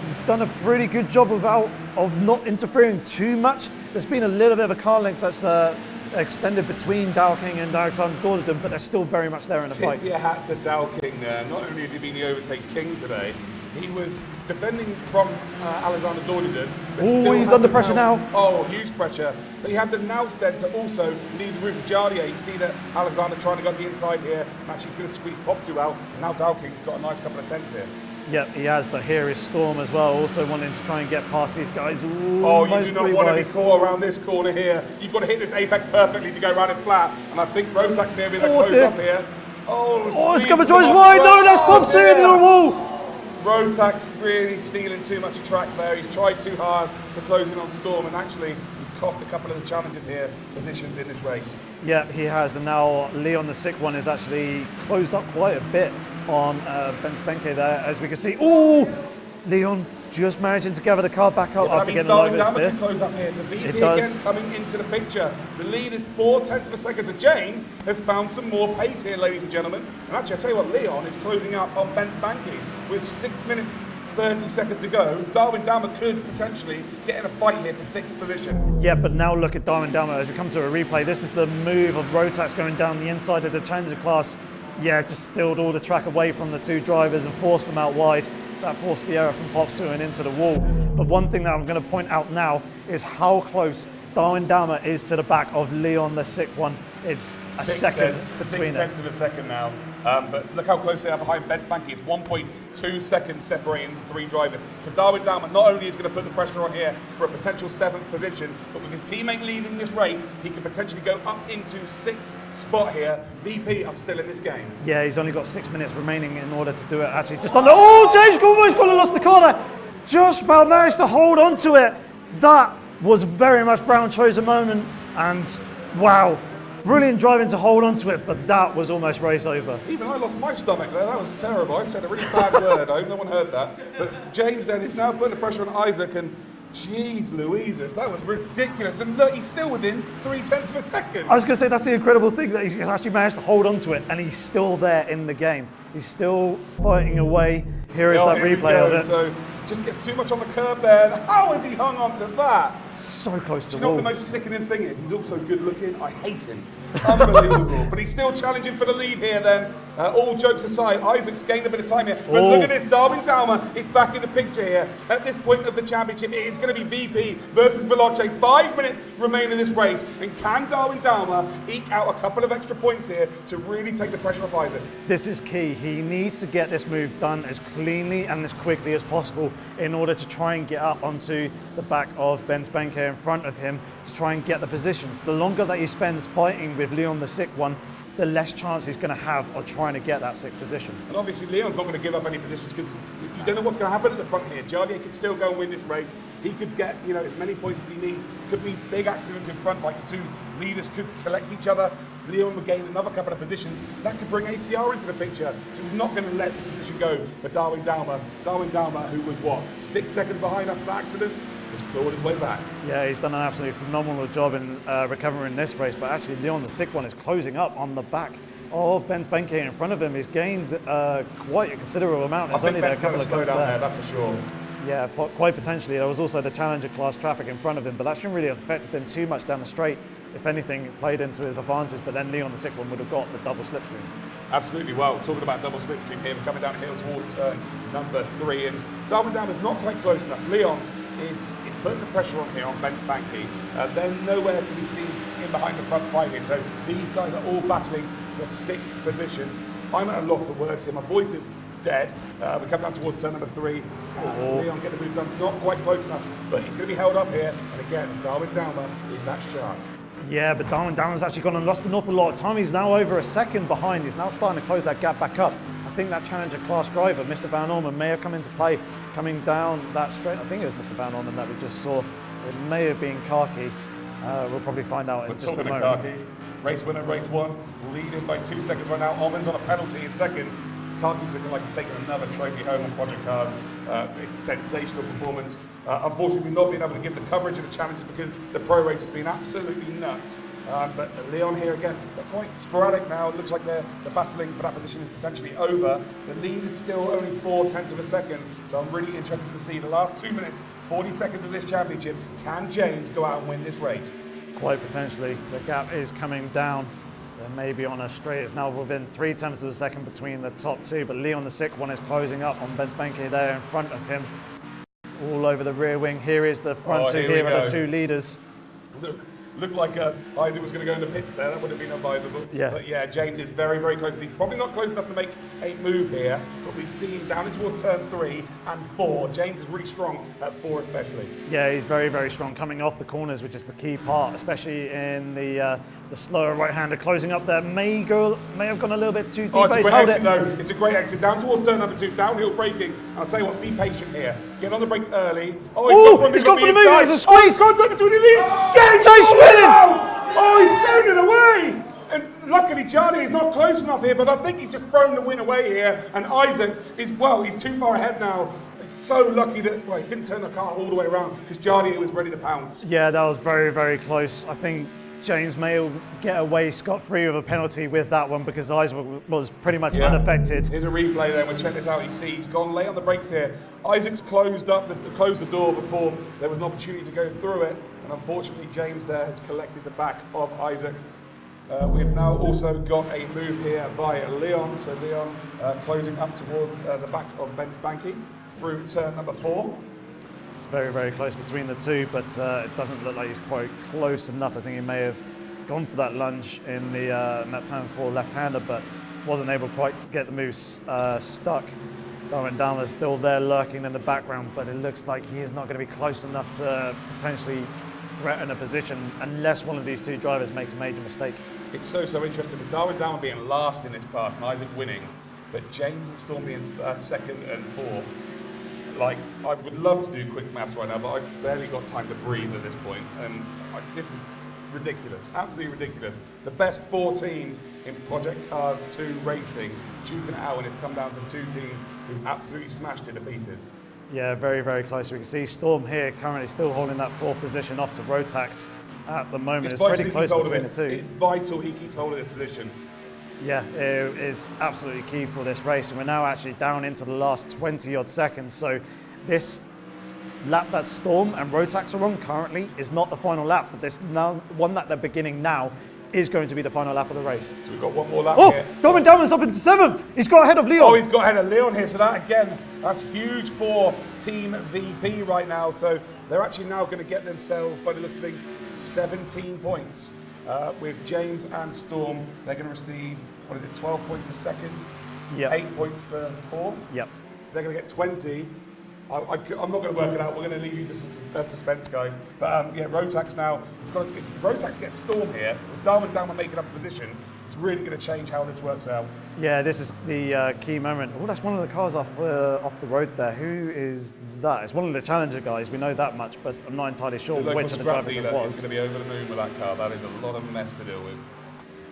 He's done a pretty good job of not interfering too much. There's been a little bit of a car length that's extended between Dowking and Alexander Dornadon, but they're still very much there in the fight. Tip your hat to Dowking there. Not only has he been the overtake king today, he was defending from Alexander Dornadon. Oh, he's under pressure now. Oh, huge pressure. But he had the nous then to also leave the roof of Jardier. You can see that Alexander trying to go on the inside here, and actually he's going to squeeze Popsu out. And now Dowking's got a nice couple of tenths here. Yep, he has, but here is Storm as well, also wanting to try and get past these guys. Ooh, oh, you do not want to be caught around this corner here. You've got to hit this apex perfectly to go around it flat. And I think Rotak's maybe going to close up here. Oh, it's cover choice wide. No, that's Popsu into the wall. Rotak's really stealing too much of track there. He's tried too hard to close in on Storm, and actually he's cost a couple of the challenges here, positions in this race. Yeah, he has, and now Leon the sick one is actually closed up quite a bit on Benz Benke there, as we can see. Oh, Leon just managing to gather the car back up after getting low down there. Close up here. So VP again coming into the picture. The lead is 0.4 of a second. So James has found some more pace here, ladies and gentlemen. And actually, I tell you what, Leon is closing up on Benz Benke with 6 minutes 30 seconds to go. Darwin Dowmer could potentially get in a fight here for 6th position. Yeah, but now look at Darwin Dowmer as we come to a replay. This is the move of Rotax going down the inside of the Challenger class. Yeah, just stealed all the track away from the two drivers and forced them out wide. That forced the error from Popsu and into the wall. But one thing that I'm going to point out now is how close Darwin Dowmer is to the back of Leon the sick one. It's a second between them. 6/10 of a second now. But look how close they are behind Benz Benke. It's 1.2 seconds separating the three drivers. So Darwin Dowmer not only is going to put the pressure on here for a potential 7th position, but with his teammate leading this race, he could potentially go up into 6th spot here. VP are still in this game. Yeah, he's only got 6 minutes remaining in order to do it. Actually, just under. Oh, James almost got lost the corner. Just about managed to hold on to it. That was very much Brown chose a moment, and wow. Brilliant driving to hold on to it, but that was almost race over. Even I lost my stomach there. That was terrible. I said a really bad word. I hope no one heard that. But James then is now putting the pressure on Isaac, and jeez Louises, that was ridiculous. And look, he's still within 0.3 of a second. I was going to say, that's the incredible thing, that he's actually managed to hold on to it, and he's still there in the game. He's still fighting away. Here is that replay of it. So just gets too much on the curb there. And how has he hung on to that? So close to the wall. You know what the most sickening thing is? He's also good looking. I hate him. Unbelievable. But he's still challenging for the lead here then. All jokes aside, Isaac's gained a bit of time here. But look at this, Darwin Dowmer is back in the picture here. At this point of the championship, it is going to be VP versus Veloce. 5 minutes remain in this race. And can Darwin Dowmer eke out a couple of extra points here to really take the pressure off Isaac? This is key. He needs to get this move done as cleanly and as quickly as possible in order to try and get up onto the back of Benz Benke in front of him to try and get the positions. The longer that he spends fighting with Leon the sick one, the less chance he's going to have of trying to get that 6th position. And obviously Leon's not going to give up any positions because you don't know what's going to happen at the front here. Jardier could still go and win this race. He could get, you know, as many points as he needs. Could be big accidents in front, like two leaders could collect each other. Leon will gain another couple of positions. That could bring ACR into the picture. So he's not going to let this position go for Darwin Dowmer. Darwin Dowmer, who was, 6 seconds behind after the accident, has clawed his way back. Yeah, he's done an absolutely phenomenal job in recovering this race, but actually Leon the sick one is closing up on the back of Benz Benke in front of him. He's gained quite a considerable amount. There's only a couple of close there, that's for sure. Yeah, quite potentially. There was also the Challenger class traffic in front of him, but that shouldn't really have affected him too much down the straight. If anything, it played into his advantage, but then Leon the sick one would have got the double slipstream. Absolutely. Well, talking about double slipstream here, we're coming down the hill towards turn number 3, and Darwin Dowmer's not quite close enough. Leon is putting the pressure on here on Benz Benke. They're nowhere to be seen in behind the front 5 here, so these guys are all battling for 6th position. I'm at a loss for words here. My voice is dead. We come down towards turn number 3. Leon get the move done, not quite close enough, but he's going to be held up here. And again, Darwin Dowmer is that shark. Yeah, but Darwin Downer's actually gone and lost an awful lot of time. He's now over a second behind. He's now starting to close that gap back up. I think that Challenger class driver, Mr. Van Orman, may have come into play coming down that straight. I think it was Mr. Van Orman that we just saw. It may have been Khaki. We'll probably find out in just a moment. Khaki. Race winner, race 1, leading by 2 seconds right now. Orman's on a penalty in second. Khaki's looking like he's taking another trophy home on Project Cars. It's sensational performance. Unfortunately, not being able to give the coverage of the challenges because the pro race has been absolutely nuts. But Leon here again, they're quite sporadic now. It looks like the battling for that position is potentially over. The lead is still only 0.4 of a second. So I'm really interested to see the last 2 minutes, 40 seconds of this championship. Can James go out and win this race? Quite potentially. The gap is coming down. Maybe on a straight, it's now within 0.3 of a second between the top 2, but Leon the sick one is closing up on Ben Spanky there in front of him. It's all over the rear wing. Here is the front 2 here are the 2 leaders. Looked like Isaac was going to go in the pits there. That would have been advisable. Yeah. But yeah, James is very, very close. He's probably not close enough to make a move here, but we see him down towards turn 3 and 4. James is really strong at 4 especially. Yeah, he's very, very strong coming off the corners, which is the key part, especially in the slower right-hander closing up there. May have gone a little bit too deep. Oh, it's a great exit though. It's a great exit down towards turn number 2, downhill braking. I'll tell you what, be patient here. Get on the brakes early. Oh, he's gone for the move. There's a squeeze. He's contact between the lead. James spinning. Oh, he's thrown it away. And luckily, Charlie is not close enough here, but I think he's just thrown the win away here. And Isaac is, well, he's too far ahead now. He's so lucky that, well, he didn't turn the car all the way around because Charlie was ready to pounce. Yeah, that was very, very close. I think James may get away scot-free with a penalty with that one because Isaac was pretty much unaffected. Here's a replay there. We'll check this out. You see he's gone late on the brakes here. Isaac's closed the door before there was an opportunity to go through it. And unfortunately, James there has collected the back of Isaac. We've now also got a move here by Leon. So Leon closing up towards the back of Ben Spanky through turn number 4. Very, very close between the 2, but it doesn't look like he's quite close enough. I think he may have gone for that lunge in that turn 4 left-hander, but wasn't able to quite get the move stuck. Darwin Downer is still there lurking in the background, but it looks like he is not going to be close enough to potentially threaten a position unless one of these 2 drivers makes a major mistake. It's so interesting with Darwin Downer being last in this class and Isaac winning, but James and Storm being 2nd and 4th. Like, I would love to do quick maths right now, but I've barely got time to breathe at this point, and this is ridiculous, absolutely ridiculous. The best 4 teams in Project Cars 2 racing, Duke and Owen, has come down to 2 teams who've absolutely smashed it to pieces. Yeah, very, very close. We can see Storm here currently still holding that 4th position off to Rotax at the moment. It's pretty close between the 2. It's vital he keeps hold of this position. Yeah, it is absolutely key for this race, and we're now actually down into the last 20-odd seconds. So this lap that Storm and Rotax are on currently is not the final lap, but this one that they're beginning now is going to be the final lap of the race. So we've got one more lap here. Darwin Downer's up into 7th. He's got ahead of Leon. Oh, he's got ahead of Leon here. So that, again, that's huge for Team VP right now. So they're actually now going to get themselves, by the looks of things, 17 points. With James and Storm, they're going to receive, 12 points for 2nd? Yep. 8 points for 4th? Yep. So they're going to get 20. I'm not going to work it out. We're going to leave you to suspense, guys. But yeah, Rotax now. If Rotax gets Storm here, with Darwin Downer making up a position, it's really going to change how this works out. Yeah, this is the key moment. Oh, that's one of the cars off the road there. Who is that? It's one of the Challenger guys. We know that much, but I'm not entirely sure which of the drivers it was. He's going to be over the moon with that car. That is a lot of mess to deal with.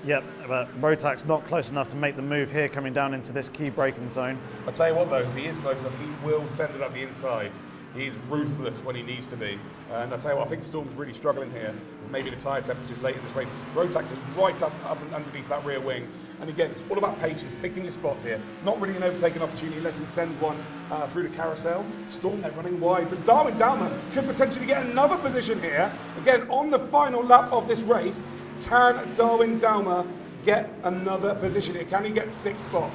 Yep, but Rotax not close enough to make the move here, coming down into this key braking zone. I'll tell you what though, if he is close enough, he will send it up the inside. He's ruthless when he needs to be. And I'll tell you what, I think Storm's really struggling here. Maybe the tyre temperature's late in this race. Rotax is right up and underneath that rear wing. And again, it's all about patience, picking your spots here. Not really an overtaking opportunity unless he sends one through the carousel. Storm, they're running wide. But Darwin Downer could potentially get another position here. Again, on the final lap of this race, can Darwin Downer get another position here? Can he get 6th spot?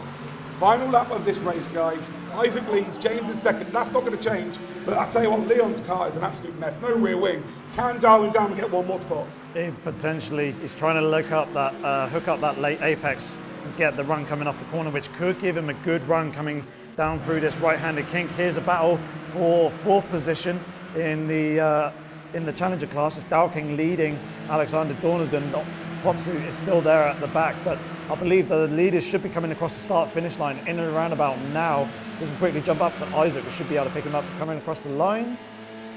Final lap of this race, guys. Isaac leads, James in 2nd. That's not going to change. But I'll tell you what, Leon's car is an absolute mess. No rear wing. Can Darwin Downer get one more spot? Potentially. He's trying to hook up that late apex and get the run coming off the corner, which could give him a good run coming down through this right-handed kink. Here's a battle for 4th position in the challenger class. It's Dowking leading Alexander Dornaden. Popsu is still there at the back, but I believe the leaders should be coming across the start-finish line in and around about now. We can quickly jump up to Isaac. We should be able to pick him up coming across the line.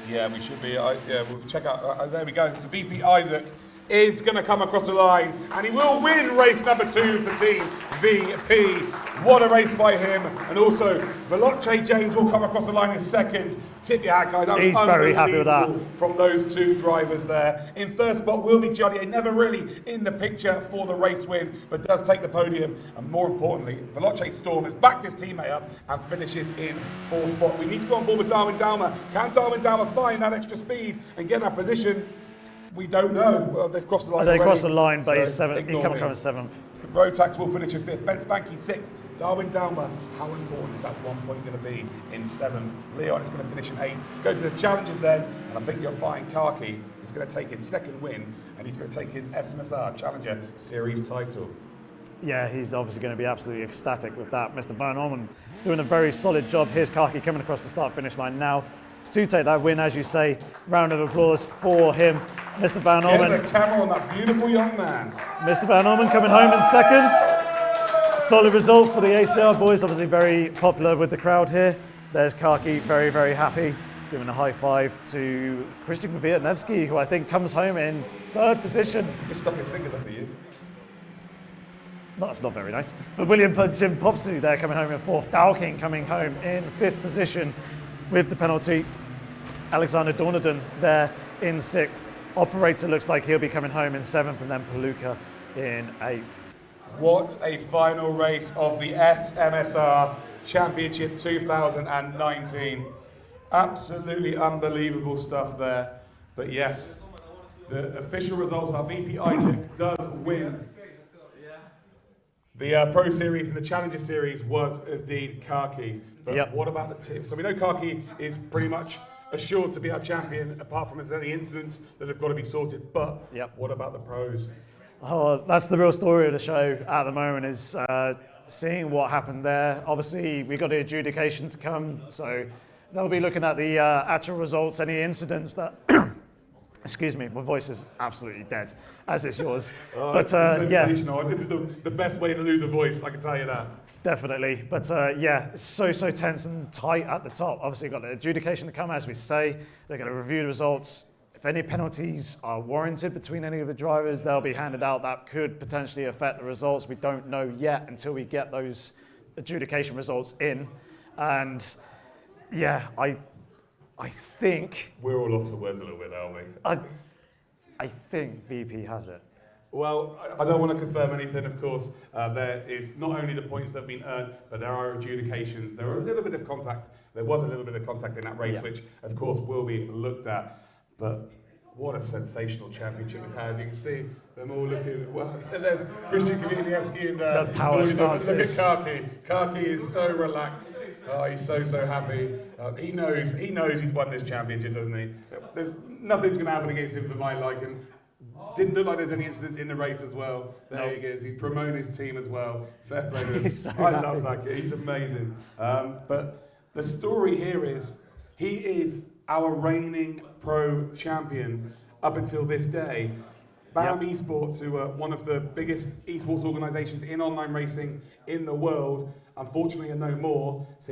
Yeah, we should be. Yeah, we'll check out. There we go. So VP Isaac is going to come across the line, and he will win race number 2 for Team VP. What a race by him. And also, Veloce James will come across the line in 2nd. Tip your hat, guys. That was He's very happy with that. From those 2 drivers there. In 3rd spot will be Jardier, never really in the picture for the race win, but does take the podium. And more importantly, Veloce Storm has backed his teammate up and finishes in 4th spot. We need to go on board with Darwin Dalmer. Can Darwin Dalmer find that extra speed and get that position? We don't know. Well, they've crossed the line. They crossed the line, but he's 7th. He's coming from 7th. Rotax will finish in 5th. Ben Spanky 6th. Darwin Dalmer, how important is that 1 point going to be in 7th? Leon is going to finish in 8th. Go to the challenges then, and I think you'll find Karki is going to take his 2nd win, and he's going to take his SMS-R Challenger Series title. Yeah, he's obviously going to be absolutely ecstatic with that. Mr. Van Orman doing a very solid job. Here's Karki coming across the start-finish line now to take that win, as you say. Round of applause for him. Mr. Van Orman. Get the camera on that beautiful young man. Mr. Van Orman coming home in 2nd. Solid result for the ACR boys, obviously very popular with the crowd here. There's Karki, very, very happy, giving a high five to Christian Kwiatkowski, who I think comes home in 3rd position. Just stuck his fingers up at you. No, that's not very nice. But William Jim Popsu there coming home in 4th. Dowking coming home in 5th position with the penalty. Alexander Dornaden there in 6th. Operator looks like he'll be coming home in 7th, and then Paluca in 8th. What a final race of the SMS-R Championship 2019. Absolutely unbelievable stuff there. But yes, the official results are VP Isaac does win. The Pro Series and the Challenger Series was indeed Karki. But what about the team? So we know Karki is pretty much assured to be our champion, apart from there's any incidents that have got to be sorted. But what about the pros? Oh, that's the real story of the show at the moment, is seeing what happened there. Obviously, we got the adjudication to come, so they'll be looking at the actual results, any incidents that... Excuse me, my voice is absolutely dead, as is yours. But sensational. This is the best way to lose a voice, I can tell you that. Definitely, but yeah, so tense and tight at the top. Obviously, got the adjudication to come, as we say. They're going to review the results. If any penalties are warranted between any of the drivers, they'll be handed out. That could potentially affect the results. We don't know yet until we get those adjudication results in. And yeah, I think... We're all lost for words a little bit, aren't we? I think VP has it. Well, I don't want to confirm anything, of course. There is not only the points that have been earned, but there are adjudications. There are a little bit of contact. There was a little bit of contact in that race, which, of course, will be looked at. But what a sensational championship we've had. You can see them all looking... Well, there's Christian Kwiatkowski and... the power stances. Look at Karki. Karki is so relaxed. Oh, he's so happy. He knows he's won this championship, doesn't he? There's nothing's going to happen against him for my liking. Didn't look like there's any incidents in the race as well. There he is. He's promoting his team as well. Fair play to him. I love that kid. He's amazing. But the story here is he is our reigning pro champion up until this day. BAM Esports, who are one of the biggest esports organisations in online racing in the world, unfortunately are no more. So